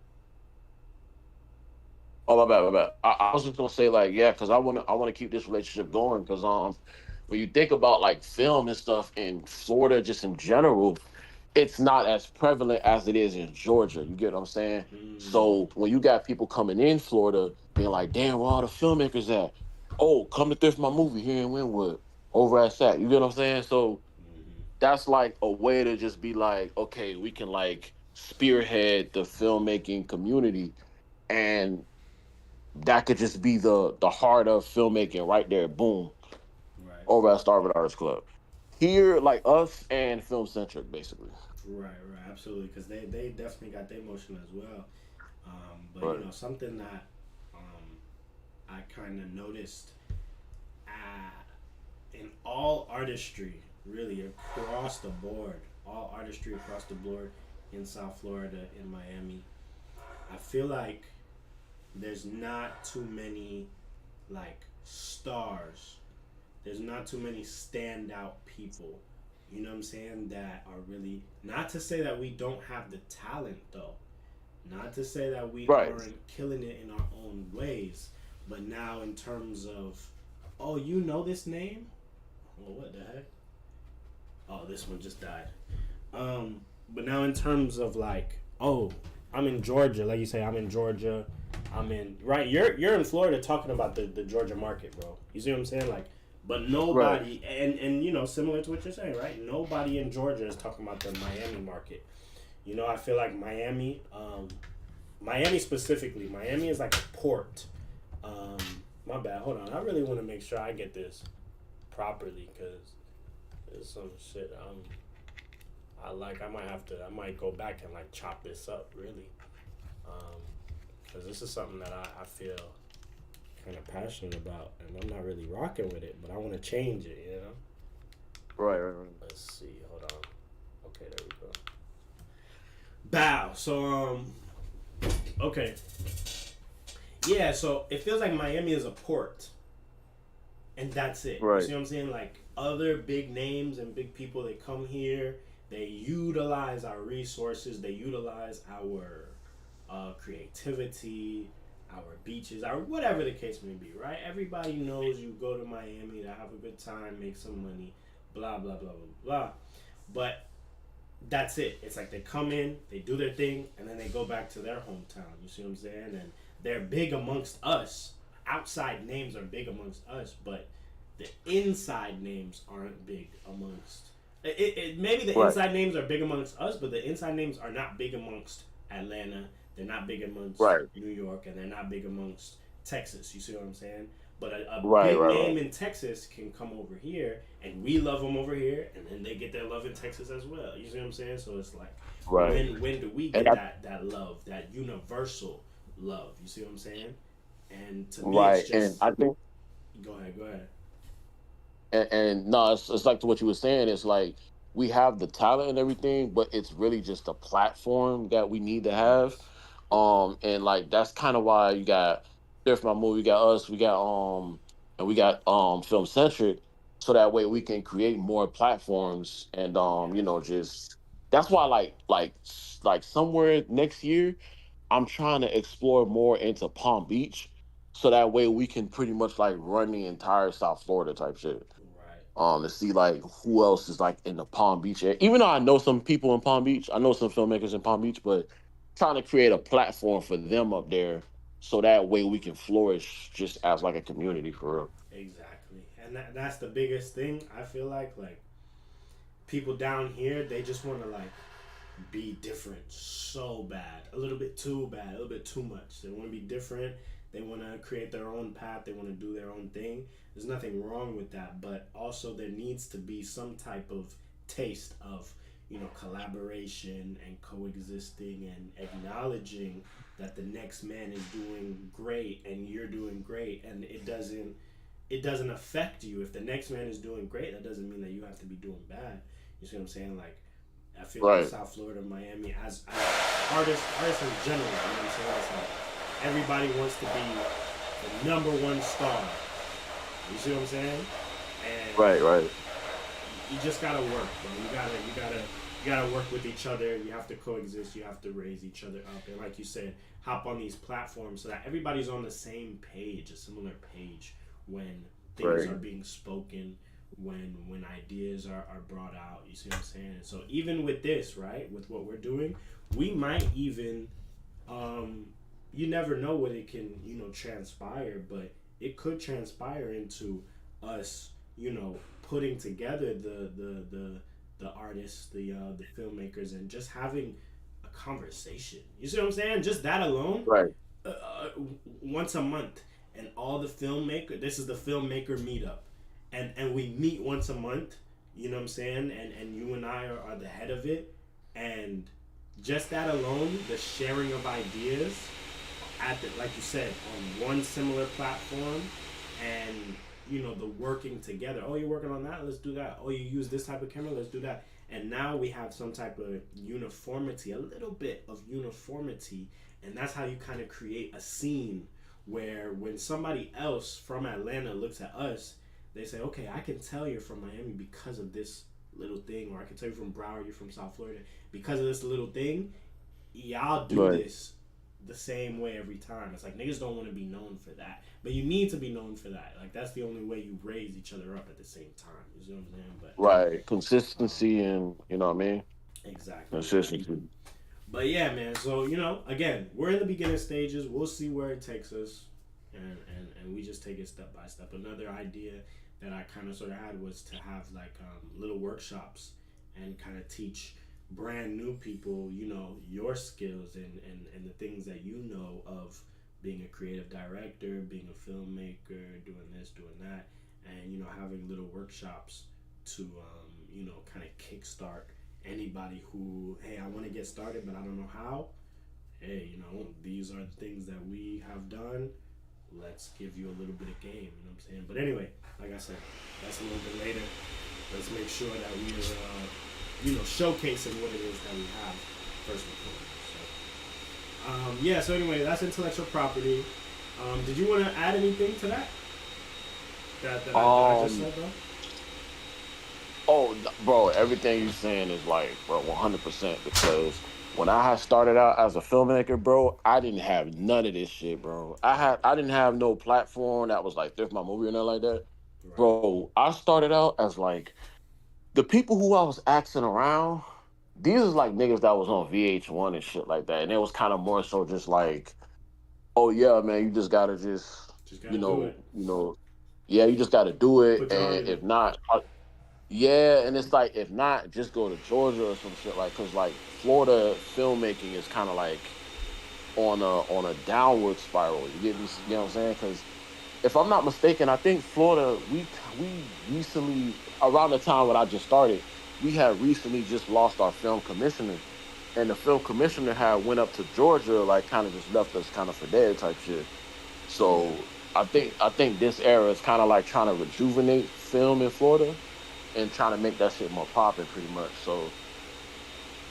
Oh, my bad, my bad. I was just gonna say like, yeah, because I wanna keep this relationship going. Because when you think about like film and stuff in Florida, just in general, it's not as prevalent as it is in Georgia. You get what I'm saying? Mm, So when you got people coming in Florida being like, damn, where all the filmmakers at? Oh, come to Thrift My Movie here in Wynwood, over at SAC. You get what I'm saying? So mm-hmm. that's like a way to just be like, okay, we can like spearhead the filmmaking community, and that could just be the heart of filmmaking right there. Boom, Right, over at Starvard Arts Club. Here, like us and Film Centric, basically. right, right, absolutely. Because they definitely got their motion as well. But Right. something that um, I kind of noticed uh, in all artistry, really across the board, all artistry across the board in South Florida, in Miami, I feel like there's not too many like stars. There's not too many standout people. You know what I'm saying? That are really, not to say that we don't have the talent though. Not to say that we Right. aren't killing it in our own ways. But now in terms of, oh, you know this name? Well, what the heck? Oh, this one just died. But now in terms of like, oh, I'm in Georgia. Like you say, I'm in Georgia. I'm in right. You're in Florida talking about the Georgia market, bro. You see what I'm saying? Like, but Right. nobody and you know similar to what you're saying, right? Nobody in Georgia is talking about the Miami market. You know, I feel like Miami, Miami specifically, Miami is like a port. Um, my bad. Hold on. I really want to make sure I get this properly because there's some shit. I like. I might have to. I might go back and like chop this up really, because this is something that I feel kind of passionate about, and I'm not really rocking with it, but I want to change it. You know. Right. Right. Right. Let's see. Hold on. Okay, there we go. Bow. So okay. Yeah. So it feels like Miami is a port, and that's it. You Right. see what I'm saying? Like other big names and big people, they come here. They utilize our resources. They utilize our creativity, our beaches, our whatever the case may be. Right? Everybody knows you go to Miami to have a good time, make some money, blah blah blah blah blah. But that's it. It's like they come in, they do their thing, and then they go back to their hometown. You see what I'm saying? And they're big amongst us. Outside names are big amongst us, but the inside names aren't big amongst. Maybe the Right. inside names are big amongst us, but the inside names are not big amongst Atlanta. They're not big amongst Right. New York, and they're not big amongst Texas. You see what I'm saying? But a Right. big Right. Right. name in Texas can come over here, and we love them over here, and then they get their love in Texas as well. You see what I'm saying? So it's like, Right. when do we And get I, that love, that universal love? You see what I'm saying? And to me, it's right. And just I think go ahead, go ahead. and no, it's like to what you were saying. It's like we have the talent and everything, but it's really just a platform that we need to have. Yes, And like that's kind of why you got There's My Movie, we got us, and we got Film Centric, so that way we can create more platforms and just that's why like somewhere next year I'm trying to explore more into Palm Beach, so that way we can pretty much like run the entire South Florida type shit. right. To see like who else is like in the Palm Beach area. Even though I know some people in Palm Beach, I know some filmmakers in Palm Beach, but trying to create a platform for them up there, so that way we can flourish just as like a community for real. Exactly, and that's the biggest thing. I feel like people down here, they just want to like be different so bad, a little bit too bad, a little bit too much. They want to be different. They want to create their own path. They want to do their own thing. There's nothing wrong with that, but also there needs to be some type of taste of collaboration and coexisting and acknowledging that the next man is doing great and you're doing great, and it doesn't affect you. If the next man is doing great, that doesn't mean that you have to be doing bad. You see what I'm saying? Like, I feel like Right, South Florida, Miami, as artists in general, you know what I'm saying? It's like everybody wants to be the number one star. You see what I'm saying? And right, right, you just gotta work, bro. You gotta work with each other. You have to coexist. You have to raise each other up, and like you said, hop on these platforms so that everybody's on the same page, a similar page when things right, are being spoken, when ideas are brought out. You see what I'm saying? And so even with this, right, with what we're doing, we might even, um, you never know what it can transpire, but it could transpire into us, putting together the artists, the filmmakers, and just having a conversation. You see what I'm saying? Just that alone, right, uh, uh, once a month, and all the filmmaker. This is the filmmaker meetup, and we meet once a month. You know what I'm saying? And you and I are the head of it, and just that alone, the sharing of ideas at the, like you said, on one similar platform, and the working together. Oh, you're working on that, let's do that. Oh, you use this type of camera, let's do that. And now we have some type of uniformity, a little bit of uniformity, and that's how you kind of create a scene where when somebody else from Atlanta looks at us, they say, okay, I can tell you're from Miami because of this little thing, or I can tell you from Broward, you're from South Florida because of this little thing. Y'all do right. this the same way every time. It's like niggas don't want to be known for that, but you need to be known for that. Like that's the only way you raise each other up at the same time. You see what I'm saying? But Right. um, Consistency and you know what I mean? exactly, exactly. Consistency. But yeah, man. So again, we're in the beginning stages. We'll see where it takes us, and we just take it step by step. Another idea that I kind of sort of had was to have like little workshops and kind of teach brand new people, your skills and the things that you know of being a creative director, being a filmmaker, doing this, doing that, and having little workshops to kind of kickstart anybody who, hey, I want to get started but I don't know how. Hey, these are the things that we have done. Let's give you a little bit of game. You know what I'm saying? But anyway, like I said, that's a little bit later. Let's make sure that we're showcasing what it is that we have first and foremost. So yeah. So anyway, that's intellectual property. Did you want to add anything to that? That I just Um said though. Oh, bro, everything you saying is like, bro, 100%. Because when I had started out as a filmmaker, bro, I didn't have none of this shit, bro. I didn't have no platform that was like this, my movie or nothing like that, Right. bro. I started out as like the people who I was asking around. These is like niggas that was on VH1 and shit like that, and it was kind of more so just like, oh yeah, man, you just gotta just, Just gotta do it. yeah, you just gotta do it, Put your heart and in if it. not, yeah, and it's like if not, just go to Georgia or some shit like, cause like Florida filmmaking is kind of like on a downward spiral. You get me? You know what I'm saying? Cause if I'm not mistaken, I think Florida we recently around the time when I just started, we had recently just lost our film commissioner, and the film commissioner had went up to Georgia, like kind of just left us kind of for dead type shit. Yeah. So I think this era is kind of like trying to rejuvenate film in Florida and trying to make that shit more popping pretty much. So,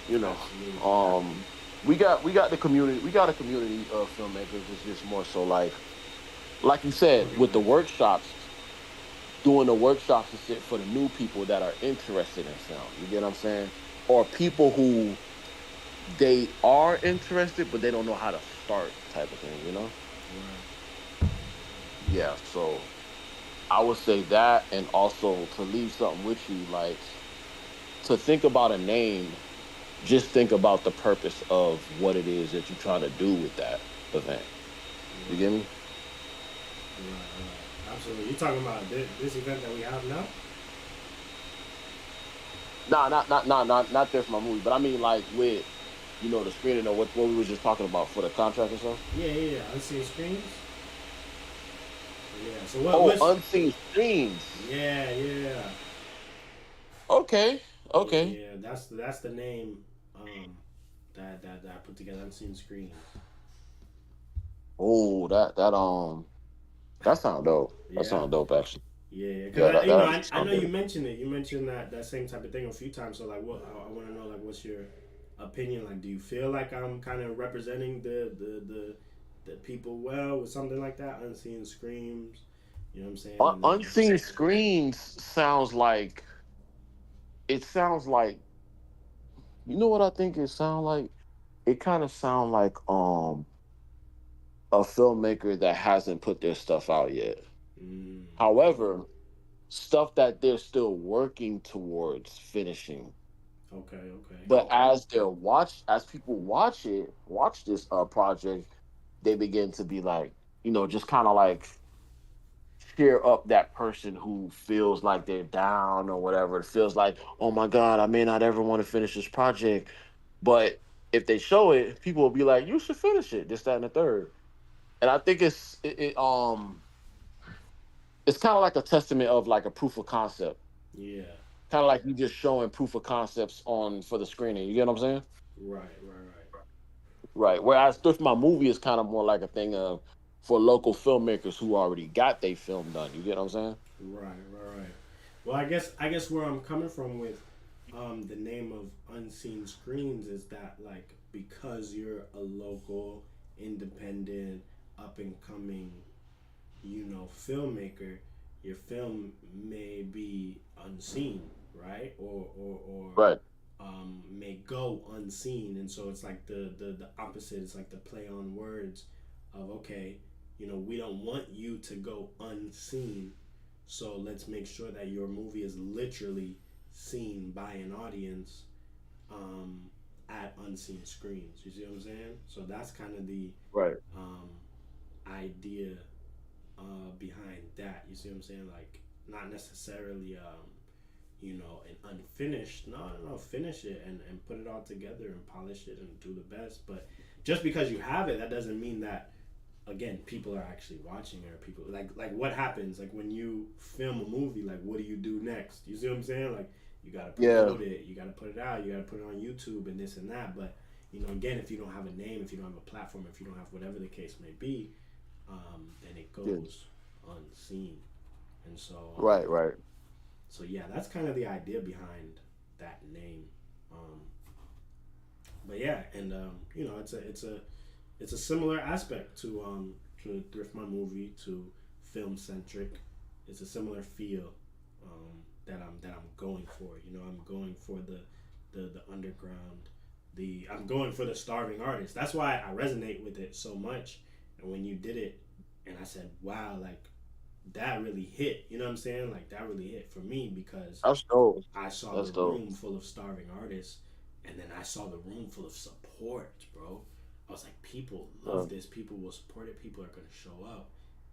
you know, Absolutely. um we got the community, we got a community of filmmakers. It's just more so like you said, with the Organized. workshops, doing the workshops is it for the new people that are interested in film. You get what I'm saying? Or people who they are interested but they don't know how to start type of thing, you know? Right. Yeah, so I would say that, and also to leave something with you, like to think about a name, just think about the purpose of what it is that you're trying to do with that event. You get Right. me? Right. Right. Absolutely. You talking about this event that we have now? Nah, not there for my movie, but I mean like with the screening or what we was just talking about for the contract and stuff. Yeah. Yeah. Yeah. Unseen screens. Yeah. So what? Oh, What's? unseen screens. Yeah. Yeah. Okay, Yeah. okay. Yeah. That's the name. Um, that I put together. Unseen screens. Oh, that sound dope. That Yeah. sound dope actually. Yeah, because Yeah, that actually I sound know you dope. mentioned it. You mentioned that same type of thing a few times. So like, what I want to know, like, what's your opinion? Like, do you feel like I'm kind of representing the people well with something like that? Unseen screams, you know what I'm saying? And then Unseen screens sounds like you know what I think it sound like? It kind of sound like a filmmaker that hasn't put their stuff out yet. mm, However, stuff that they're still working towards finishing. okay, okay, But as people watch this project, they begin to be like, just kind of like cheer up that person who feels like they're down or whatever. It feels like, oh my God, I may not ever want to finish this project. But if they show it, people will be like, you should finish it, this, that, and the third. And I think it's kind of like a testament of like a proof of concept. yeah, Kind of like you just showing proof of concepts on for the screening. You get what I'm saying? right, right, right. Right. Whereas Thrift My Movie is kind of more like a thing of for local filmmakers who already got their film done. You get what I'm saying? Right, right, right. Well, I guess where I'm coming from with the name of Unseen Screens is that like because you're a local, independent, up and coming, filmmaker, your film may be unseen, right? Or Right. may go unseen, and so it's like the opposite. It's like the play on words of, okay, we don't want you to go unseen, so let's make sure that your movie is literally seen by an audience, um, at unseen screens. You see what I'm saying? So that's kind of the Right. um, idea behind that. You see what I'm saying? Like, not necessarily an unfinished. No, no, no, finish it and put it all together and polish it and do the best. But just because you have it, that doesn't mean that, again, people are actually watching it, or people like what happens like when you film a movie. Like, what do you do next? You see what I'm saying? Like, you gotta Yeah. promote it, you gotta put it out, you gotta put it on YouTube and this and that. But again, if you don't have a name, if you don't have a platform, if you don't have whatever the case may be, then it Yeah. goes unseen. And Right. Right. so yeah, that's kind of the idea behind that name. Um, but yeah, and it's a similar aspect to Thrift My Movie, to film centric. It's a similar feel, that I'm going for. I'm going for the underground. I'm going for the starving artist. That's why I resonate with it so much. And when you did it, and I said, "Wow, like that really hit." You know what I'm saying? Like, that really hit for me, because That's dope. I saw the That's dope. room full of starving artists, and then I saw the room full of support, bro. I was like, people Uh, love this. People will support it. People are going to show up.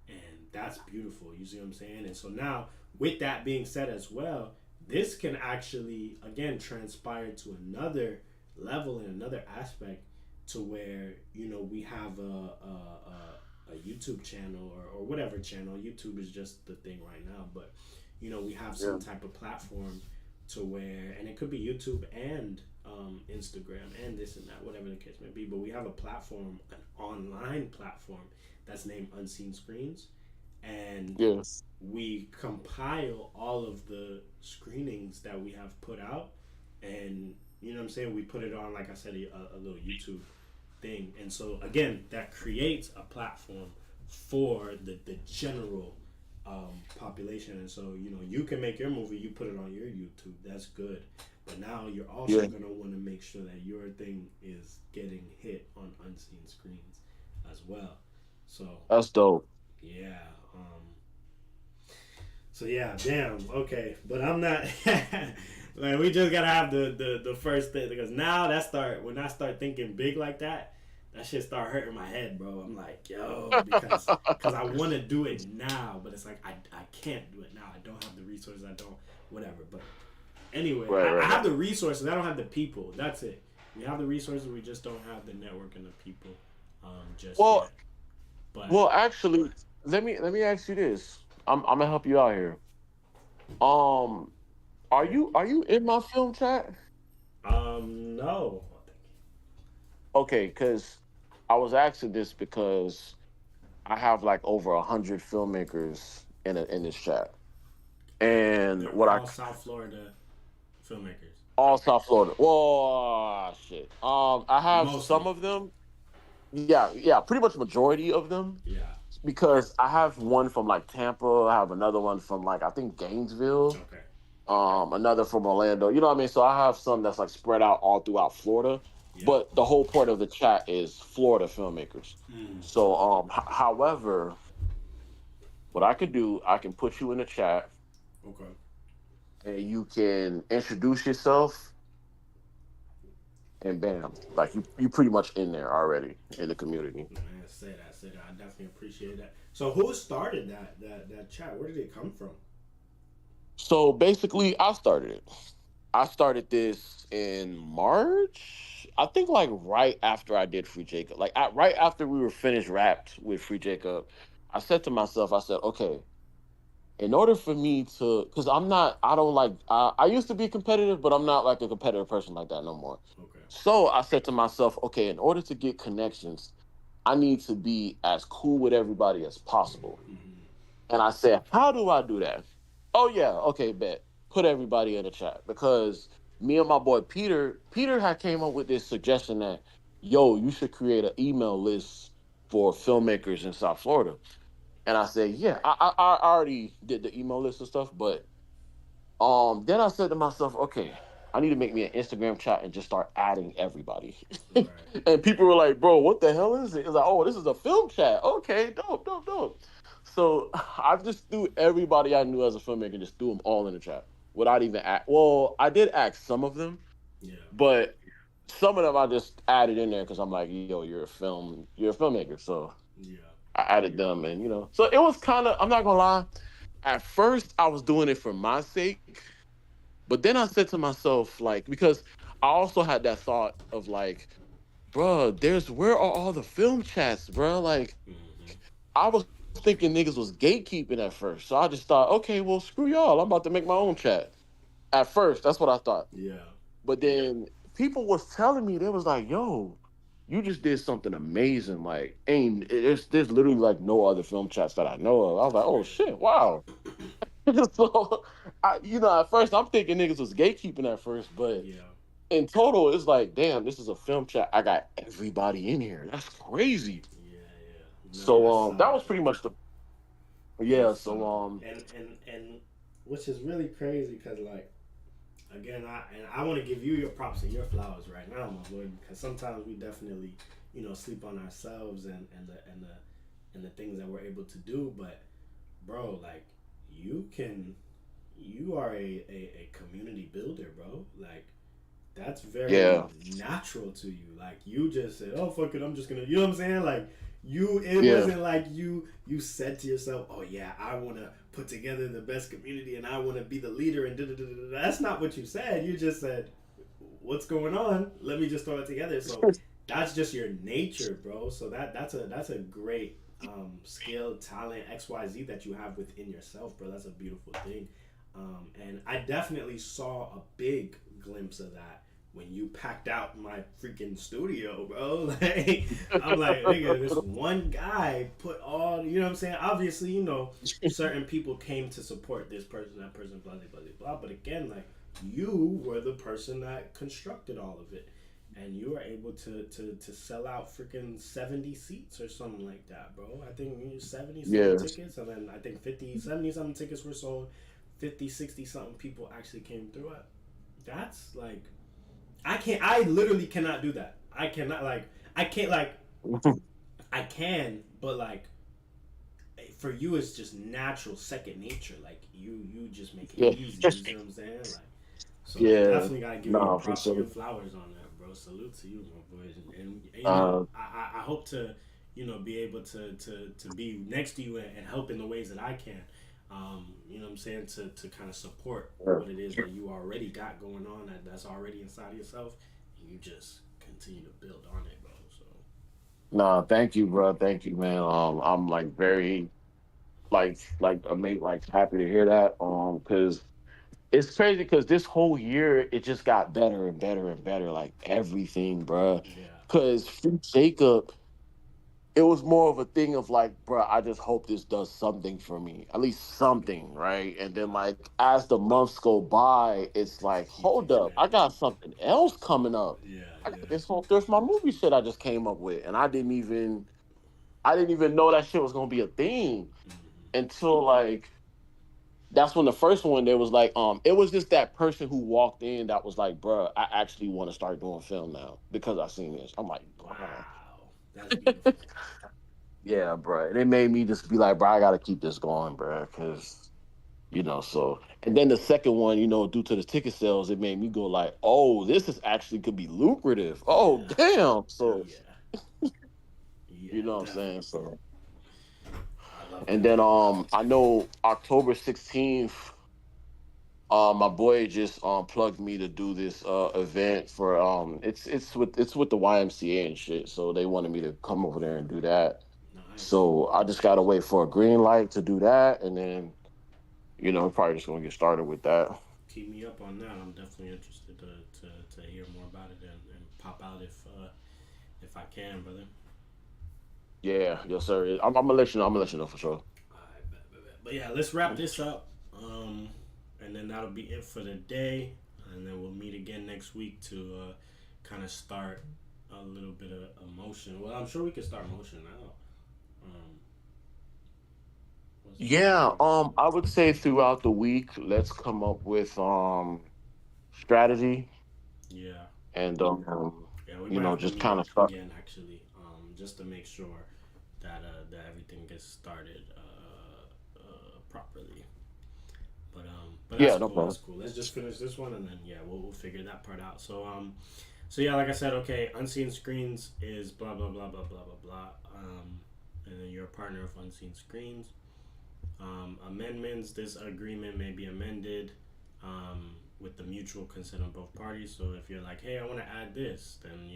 And that's beautiful. You see what I'm saying? And so now, with that being said as well, this can actually, again, transpire to another level and another aspect, to where, we have a YouTube channel, or whatever channel. YouTube is just the thing right now. But, we have yeah. some type of platform to where, and it could be YouTube and Instagram and this and that, whatever the case may be. But we have a platform, an online platform, that's named Unseen Screens, and Yeah. we compile all of the screenings that we have put out, and you know what I'm saying. We put it on, like I said, a little YouTube thing, and so again, that creates a platform for the general population. And so, you can make your movie, you put it on your YouTube, that's good. But now you're also Yeah. going to want to make sure that your thing is getting hit on unseen screens as well. So That's dope. yeah, damn, okay, but I'm not. Like, we just gotta have the first thing, because now when I start thinking big like that, that shit start hurting my head, bro. I'm like, yo, because I want to do it now, but it's like I can't do it now. I don't have the resources. I don't, whatever. But anyway, Right. I Right. have the resources. I don't have the people. That's it. We have the resources. We just don't have the network and the people, just Well. yet. But Well. Actually, let me ask you this. I'm gonna help you out here. Um. Are okay, you in my film chat? no. Okay. Because I was asking this because I have like over 100 filmmakers in this chat, and They're what I all South Florida filmmakers, all South Florida. Whoa, shit. I have some mostly. of them. Yeah, yeah, pretty much majority of them, Yeah. because I have one from like Tampa. I have another one from like I think Gainesville. Okay. Another from Orlando. You know what I mean? So I have some that's like spread out all throughout Florida. Yep. But the whole point of the chat is Florida filmmakers. Mm. So however, what I could do, I can put you in the chat Okay. and you can introduce yourself, and bam, like you pretty much in there already in the community. Man, say that. Say that. I definitely appreciate that. So, who started that chat? Where did it come from? So basically, I started it. I started this in March. I think like right after I did Free Jacob, like right after we were finished wrapped with Free Jacob, I said to myself, I said, okay, in order for me to, because I don't like, I used to be competitive, but I'm not like a competitive person like that no more. Okay. So I said to myself, okay, in order to get connections, I need to be as cool with everybody as possible. Mm-hmm. And I said, how do I do that? Oh yeah, okay, bet. Put everybody in the chat, because me and my boy Peter had came up with this suggestion that, yo, you should create an email list for filmmakers in South Florida. And I said, yeah, I already did the email list and stuff, but then I said to myself, okay, I need to make me an Instagram chat and just start adding everybody. Right. And people were like, bro, what the hell is it? It's like, oh, this is a film chat. Okay, dope, dope, dope. So I just threw everybody I knew as a filmmaker, just threw them all in the chat without even ask. Well, I did ask some of them, Yeah. but some of them I just added in there because I'm like, yo, you're a filmmaker. So Yeah. I added them, and so it was kind of. I'm not gonna lie. At first, I was doing it for my sake, but then I said to myself, like, because I also had that thought of like, bruh, where are all the film chats, bruh? Like, Hmm. I was thinking niggas was gatekeeping at first. So I just thought, okay, well, screw y'all. I'm about to make my own chat. At first, that's what I thought. Yeah. But then people was telling me, they was like, yo, you just did something amazing. Like, ain't there's literally like no other film chats that I know of. I was like, oh Really. shit, wow. So at first I'm thinking niggas was gatekeeping at first, but Yeah. in total, it's like, damn, this is a film chat. I got everybody in here. That's crazy. Yeah. Yeah. No, So that's that was solid. pretty much the yeah. That's So solid. And which is really crazy because like again, I want to give you your props and your flowers right now, my lord, because sometimes we definitely sleep on ourselves and the things that we're able to do, but bro, like you can you are a community builder, bro. Like that's very yeah, natural to you. Like you just said, "Oh fuck it, I'm just gonna," you know what I'm saying? Like it yeah, wasn't like you said to yourself, "Oh yeah, I want to put together the best community and I want to be the leader." And da da da da. That's not what you said. You just said, "What's going on? Let me just throw it together." So that's just your nature, bro. So that's a great skill, talent, XYZ that you have within yourself, bro. That's a beautiful thing. And I definitely saw a big glimpse of that when you packed out my freaking studio, bro. Like, I'm like, nigga, this one guy put all, you know what I'm saying? Obviously, certain people came to support this person, that person, blah, blah, blah, blah. But again, like, you were the person that constructed all of it. And you were able to sell out freaking 70 seats or something like that, bro. I think 70 something yeah, tickets, and then I think 50, 70 something tickets were sold. 50, 60 something people actually came through it. That's like I literally cannot do that. I cannot like I can't like I can, but like for you it's just natural second nature. Like you just make it yeah, easy. You see what I'm saying? Like so yeah. definitely gotta give you your Nah, for props and your sure. flowers on that, bro. Salute to you, my boys. And Uh, I hope to be able to be next to you and help in the ways that I can. You know what I'm saying, to kind of support what it is that you already got going on that's already inside of yourself, and you just continue to build on it, bro. So nah, thank you, bro. Thank you, man. I'm like very like amazed, like happy to hear that. Because it's crazy because this whole year it just got better and better and better, like everything, bro. yeah, Because Jacob, it was more of a thing of like, bro, I just hope this does something for me, at least something, right? And then right. like as the months go by, it's Just like, keeps hold up, I expanding. got something else coming up. Yeah, I got yeah. this whole there's my movie shit I just came up with, and I didn't even know that shit was gonna be a thing Hmm. until like that's when the first one there was like it was just that person who walked in that was like, bro, I actually want to start doing film now because I seen this. I'm like, wow. Wow, that's beautiful. Yeah, bro. And it made me just be like, bro, I gotta keep this going, bro, because so. And then the second one, due to the ticket sales, it made me go like, oh, this is actually could be lucrative. Oh, Yeah, damn. So yeah, you yeah. know what I'm saying. Definitely. So I love and that. then I know October 16th. My boy just plugged me to do this event for it's with the YMCA and shit. So they wanted me to come over there and do that. Nice. So I just gotta wait for a green light to do that, and then probably just gonna get started with that. Keep me up on that. I'm definitely interested to hear more about it and pop out if I can, brother. Yeah, yes, sir. I'm gonna let you know. I'm gonna let you know for sure. Alright, but yeah, let's wrap this up. And then that'll be it for the day. And then we'll meet again next week to kind of start a little bit of emotion. Well, I'm sure we can start motion now. Um, what's Yeah, next? I would say throughout the week, let's come up with strategy, Yeah. and Yeah, we might have to just meet kind of up start. again actually, just to make sure that everything gets started properly. But that's Yeah, no cool. That's problem. cool. Let's just finish this one, and then yeah, we'll figure that part out. So yeah, like I said, okay, unseen screens is blah blah blah blah blah blah blah. And then you're a partner of unseen screens. Amendments. This agreement may be amended with the mutual consent of both parties. So if you're like, hey, I want to add this, then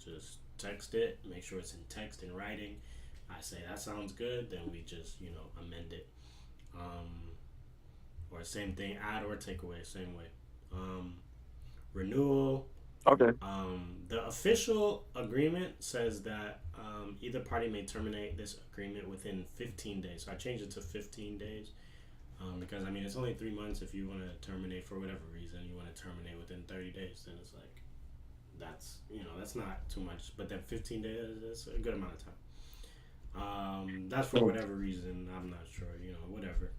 just text it. Make sure it's in text in writing. I say that sounds good. Then we just amend it. Um, or same thing, add or take away, same way. Um, Renewal. Okay. The official agreement says that either party may terminate this agreement within 15 days. So I changed it to 15 days because I mean it's only 3 months. If you want to terminate for whatever reason, you want to terminate within 30 days, then it's like that's not too much. But then 15 days is a good amount of time. That's for Mm. whatever reason. I'm not sure. Whatever.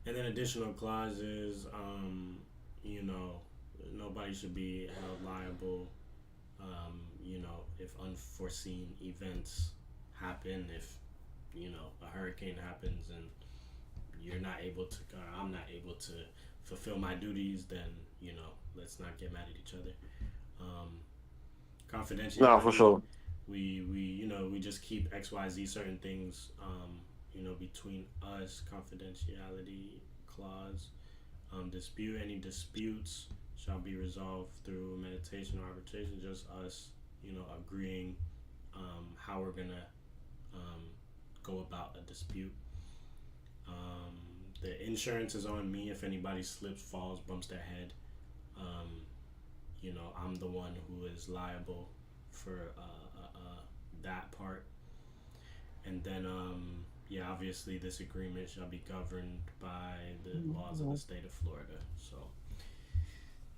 And then additional clauses. You know, Nobody should be held liable. If unforeseen events happen, if a hurricane happens and you're not able to, I'm not able to fulfill my duties, then let's not get mad at each other. Um, No, for Confidentiality. sure. We just keep XYZ certain things between us. Confidentiality clause. Dispute any disputes shall be resolved through mediation or arbitration. Just us, agreeing how we're gonna um, go about a dispute. Um, the insurance is on me if anybody slips, falls, bumps their head. Um, I'm the one who is liable for that part. And then, yeah, obviously, this agreement shall be governed by the laws of the state of Florida. So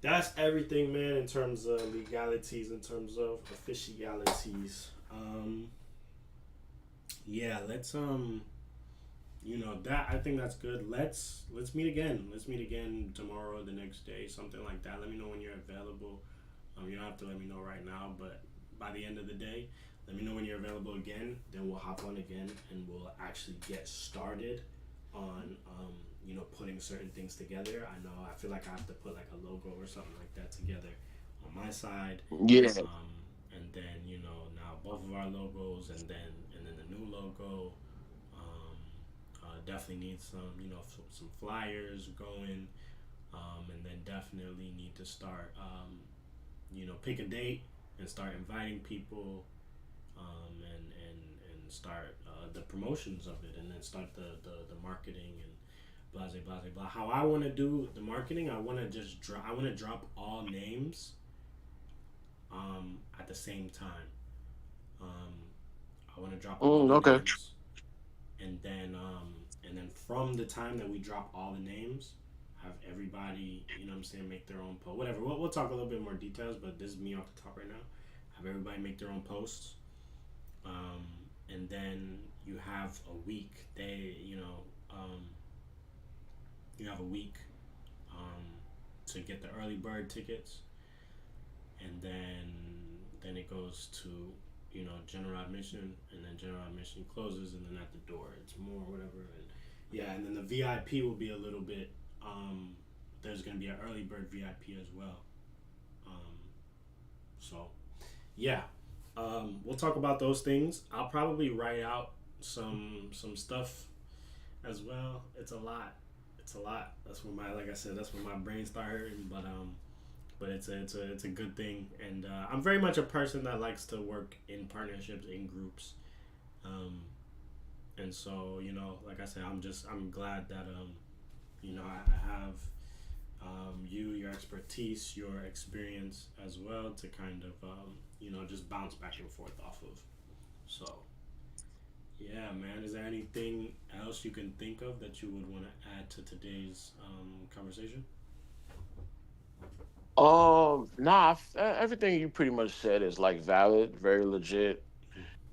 that's everything, man, in terms of legalities, in terms of officialities. Yeah, that I think that's good. Let's meet again. Let's meet again tomorrow, the next day, something like that. Let me know when you're available. You don't have to let me know right now, but by the end of the day, let me know when you're available again. Then we'll hop on again and we'll actually get started on putting certain things together. I know I feel like I have to put like a logo or something like that together on my side, Yeah. and then now both of our logos, and then the new logo. Um, Definitely need some some flyers going, and then definitely need to start pick a date and start inviting people, and start the promotions of it, and then start the marketing and blah blah blah blah. How I want to do the marketing, I want to just I want to drop all names at the same time. Um, I want to drop all the Okay. names, and then from the time that we drop all the names, have everybody what I'm saying, make their own post. Whatever. We'll talk a little bit more details, but this is me off the top right now. Have everybody make their own posts, um, and then you have a week. You have a week um, to get the early bird tickets, and then it goes to general admission, and then general admission closes, and then at the door it's more whatever, and yeah, and then the VIP will be a little bit. There's gonna be an early bird VIP as well. Um, so yeah, we'll talk about those things. I'll probably write out some stuff as well. It's a lot. It's a lot. That's when my like I said. That's when my brain started hurting. But it's a good thing, and I'm very much a person that likes to work in partnerships in groups, um, and so like I said, I'm glad that I have your expertise, your experience as well to kind of just bounce back and forth off of. So yeah, man. Is there anything else you can think of that you would want to add to today's conversation? Nah, everything you pretty much said is like valid, very legit,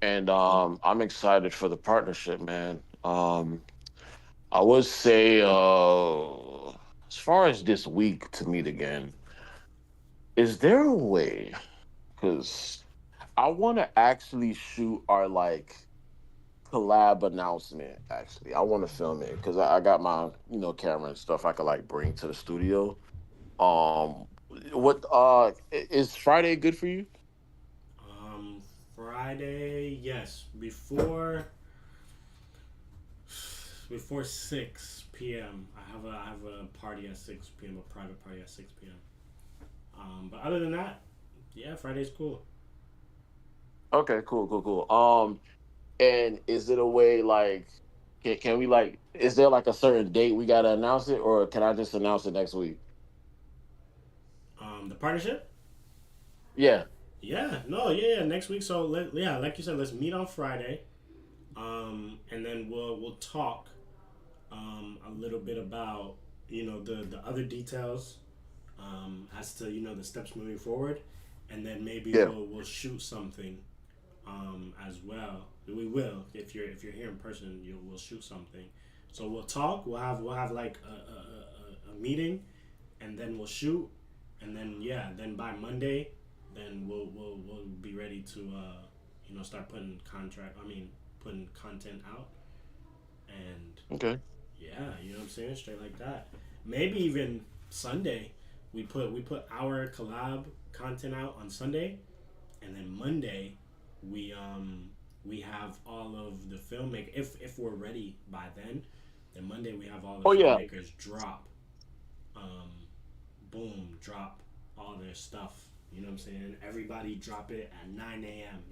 and I'm excited for the partnership, man. I would say as far as this week to meet again, is there a way? Because I want to actually shoot our like collab announcement. Actually, I want to film it because I got my camera and stuff I could like bring to the studio. Um, what is Friday good for you? Um, Friday, yes, before 6 p.m. I have a party at 6 p.m. A private party at 6 p.m. But other than that, yeah, Friday's cool. Okay, cool, cool, cool. And is it a way like can we like is there like a certain date we gotta announce it or can I just announce it next week? The partnership. Yeah. Yeah, no, yeah, yeah, next week. So yeah, like you said, let's meet on Friday. And then we'll talk a little bit about the other details as to the steps moving forward, and then maybe Yeah. we'll shoot something as well. We will if you're here in person, we'll shoot something. So we'll talk. We'll have like a meeting, and then we'll shoot, and then yeah, then by Monday, then we'll be ready to start putting content out, and Okay. yeah, you know what I'm saying, straight like that. Maybe even Sunday, we put our collab content out on Sunday, and then Monday, we have all of the filmmakers. If we're ready by then Monday we have all the Oh yeah. filmmakers drop, um, boom, drop all their stuff. You know what I'm saying? Everybody drop it at 9 a.m.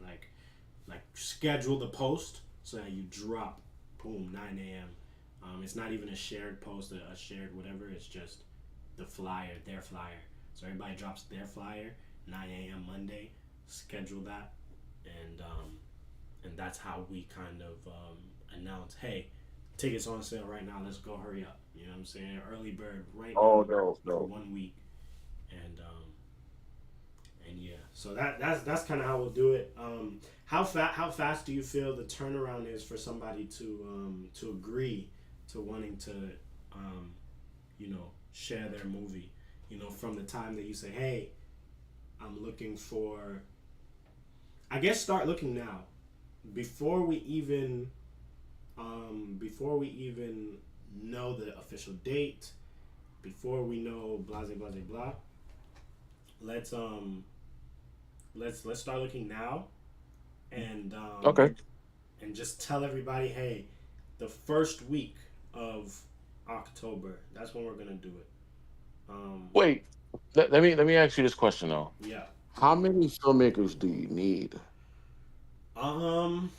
Like schedule the post so that you drop, boom, 9 a.m. It's not even a shared post, a shared whatever. It's just the flyer, their flyer. So everybody drops their flyer 9 a.m. Monday. Schedule that, and that's how we kind of announce, hey, tickets on sale right now. Let's go, hurry up. You know what I'm saying? Early bird right Oh now no, for no. 1 week, and yeah. So that's kind of how we'll do it. How fast do you feel the turnaround is for somebody to agree to wanting to share their movie? From the time that you say, hey, I'm looking for. I guess start looking now, before we even know the official date, before we know blah blah blah blah. Let's let's start looking now, and Okay. just tell everybody, hey, the first week of October. That's when we're gonna do it. Um, Wait. Let me ask you this question though. yeah. How many filmmakers do you need? Um,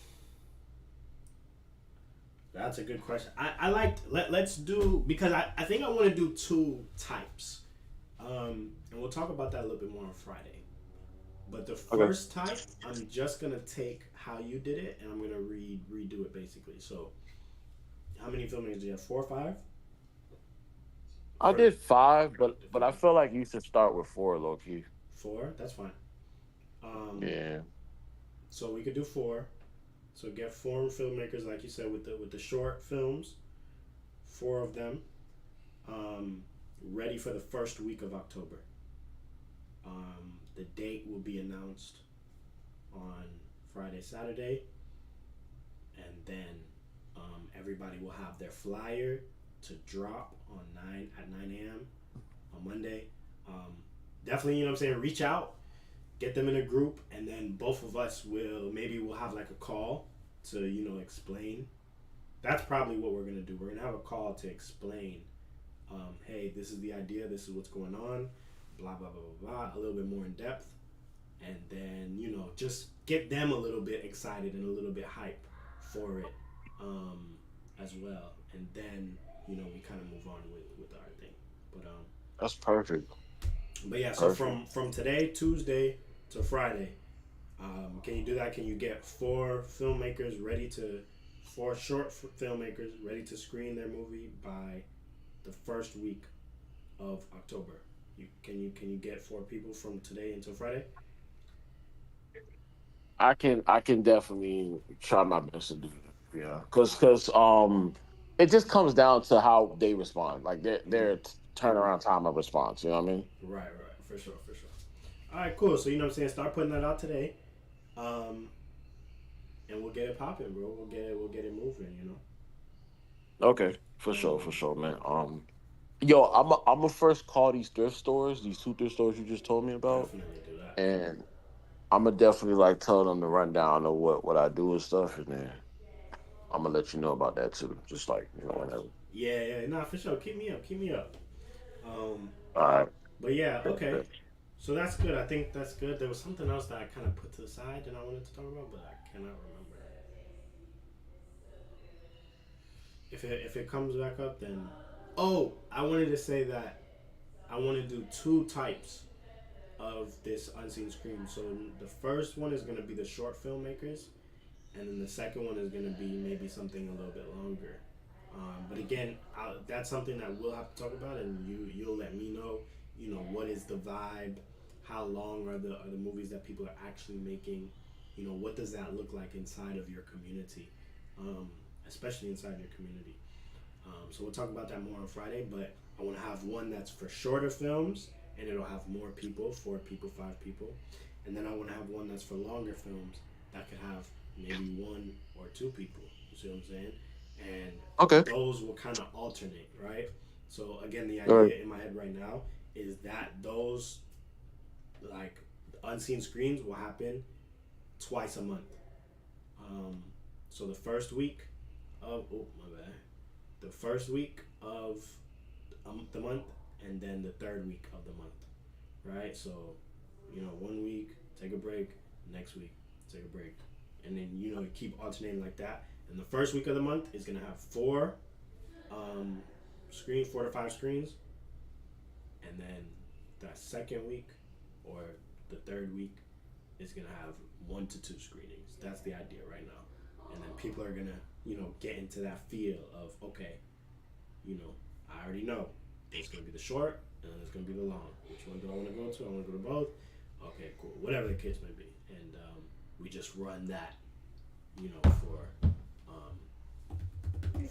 that's a good question. I like let's do, because I think I want to do two types. And we'll talk about that a little bit more on Friday. But the Okay. first type, I'm just gonna take how you did it, and I'm gonna redo it basically. So, how many filmmakers do you have? Four or five? I For did five, the but I five, feel like you should start with four, low key. four. That's fine. Um, Yeah. so we could do four. So get four filmmakers, like you said, with the short films. Four of them, um, ready for the first week of October. The date will be announced on Friday, Saturday, and then everybody will have their flyer to drop on 9 on Monday. Um, Definitely, you know what I'm saying. Reach out, get them in a group, and then both of us we'll have like a call to explain. That's probably what we're gonna do. We're gonna have a call to explain. Hey, this is the idea. This is what's going on. Blah blah blah blah blah. A little bit more in depth, and then just get them a little bit excited and a little bit hype for it, um, as well. And then we kind of move on with our thing. But That's perfect. yeah. So Perfect. from today, Tuesday, to Friday, can you do that? Can you get four short filmmakers ready to screen their movie by the first week of October? Can you get four people from today until Friday? I can definitely try my best to do that. Yeah. Cause it just comes down to how they respond. Like Mm-hmm. turnaround time of response. You know what I mean? Right, for sure, for sure. All right, cool. So you know what I'm saying. Start putting that out today, um, and we'll get it popping, bro. We'll get it moving. You know. Okay, for Um, sure, man. Yo, I'm a first call these thrift stores, these two thrift stores you just told me about, definitely do that. and I'm gonna definitely like tell them the rundown of what I do and stuff, and then I'm gonna let you know about that too. Just like whenever. Yeah, nah, for sure. Keep me up, keep me up. Um, All right. but yeah, Bet, okay. bet. So that's good. I think that's good. There was something else that I kind of put to the side and I wanted to talk about, but I cannot remember. If it comes back up, then oh, I wanted to say that I want to do two types of this unseen screen. So the first one is going to be the short filmmakers, and then the second one is going to be maybe something a little bit longer. But again, that's something that we'll have to talk about, and you'll let me know. You know, what is the vibe? How long are the movies that people are actually making? You know, what does that look like inside of your community, um, especially inside your community? So we'll talk about that more on Friday. But I want to have one that's for shorter films, and it'll have more people, 4 people, 5 people, and then I want to have one that's for longer films that could have maybe 1 or 2 people. You see what I'm saying? And Okay. those will kind of alternate, right? So again, the All right. idea in my head right now is that those like unseen screens will happen twice a month. Um, so the first week of my bad, the first week of the month, and then the third week of the month, right? So you know, 1 week take a break, next week take a break, and then you know keep alternating like that. And the first week of the month is gonna have um, 4 to 5 screens, and then that second week or the third week is gonna have 1 to 2 screenings. That's the idea right now, and then people are gonna get into that feel of okay, I already know there's gonna be the short and then there's gonna be the long. Which one do I want to go to? I want to go to both. Okay, cool. Whatever the case may be, and we just run that,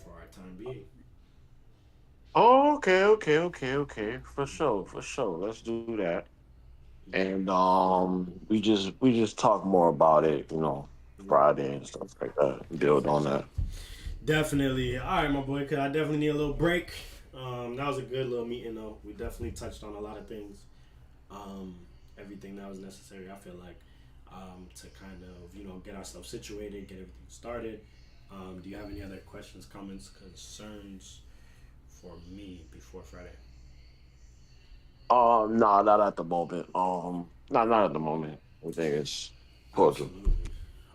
for our time being. Oh, okay. For sure. Let's do that. Yeah, And we just talk more about it, right, Friday and stuff like that. Build for on sure. that. Definitely. All right, my boy. Cause I definitely need a little break. That was a good little meeting, though. We definitely touched on a lot of things. Um, Everything that was necessary. I feel like to kind of get ourselves situated, get everything started. Do you have any other questions, comments, concerns for me before Friday? No, not at the moment. Not at the moment. I think it's cordial. Absolutely.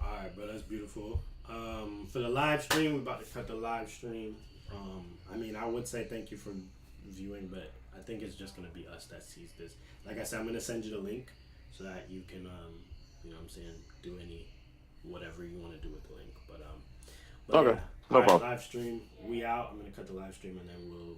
All right, bro. That's beautiful. For the live stream, we're about to cut the live stream. I mean, I would say thank you for viewing, but I think it's just gonna be us that sees this. Like I said, I'm gonna send you the link so that you can, what I'm saying, do any whatever you want to do with the link. But Okay, yeah. All no right, problem. live stream. We out. I'm gonna cut the live stream and then we'll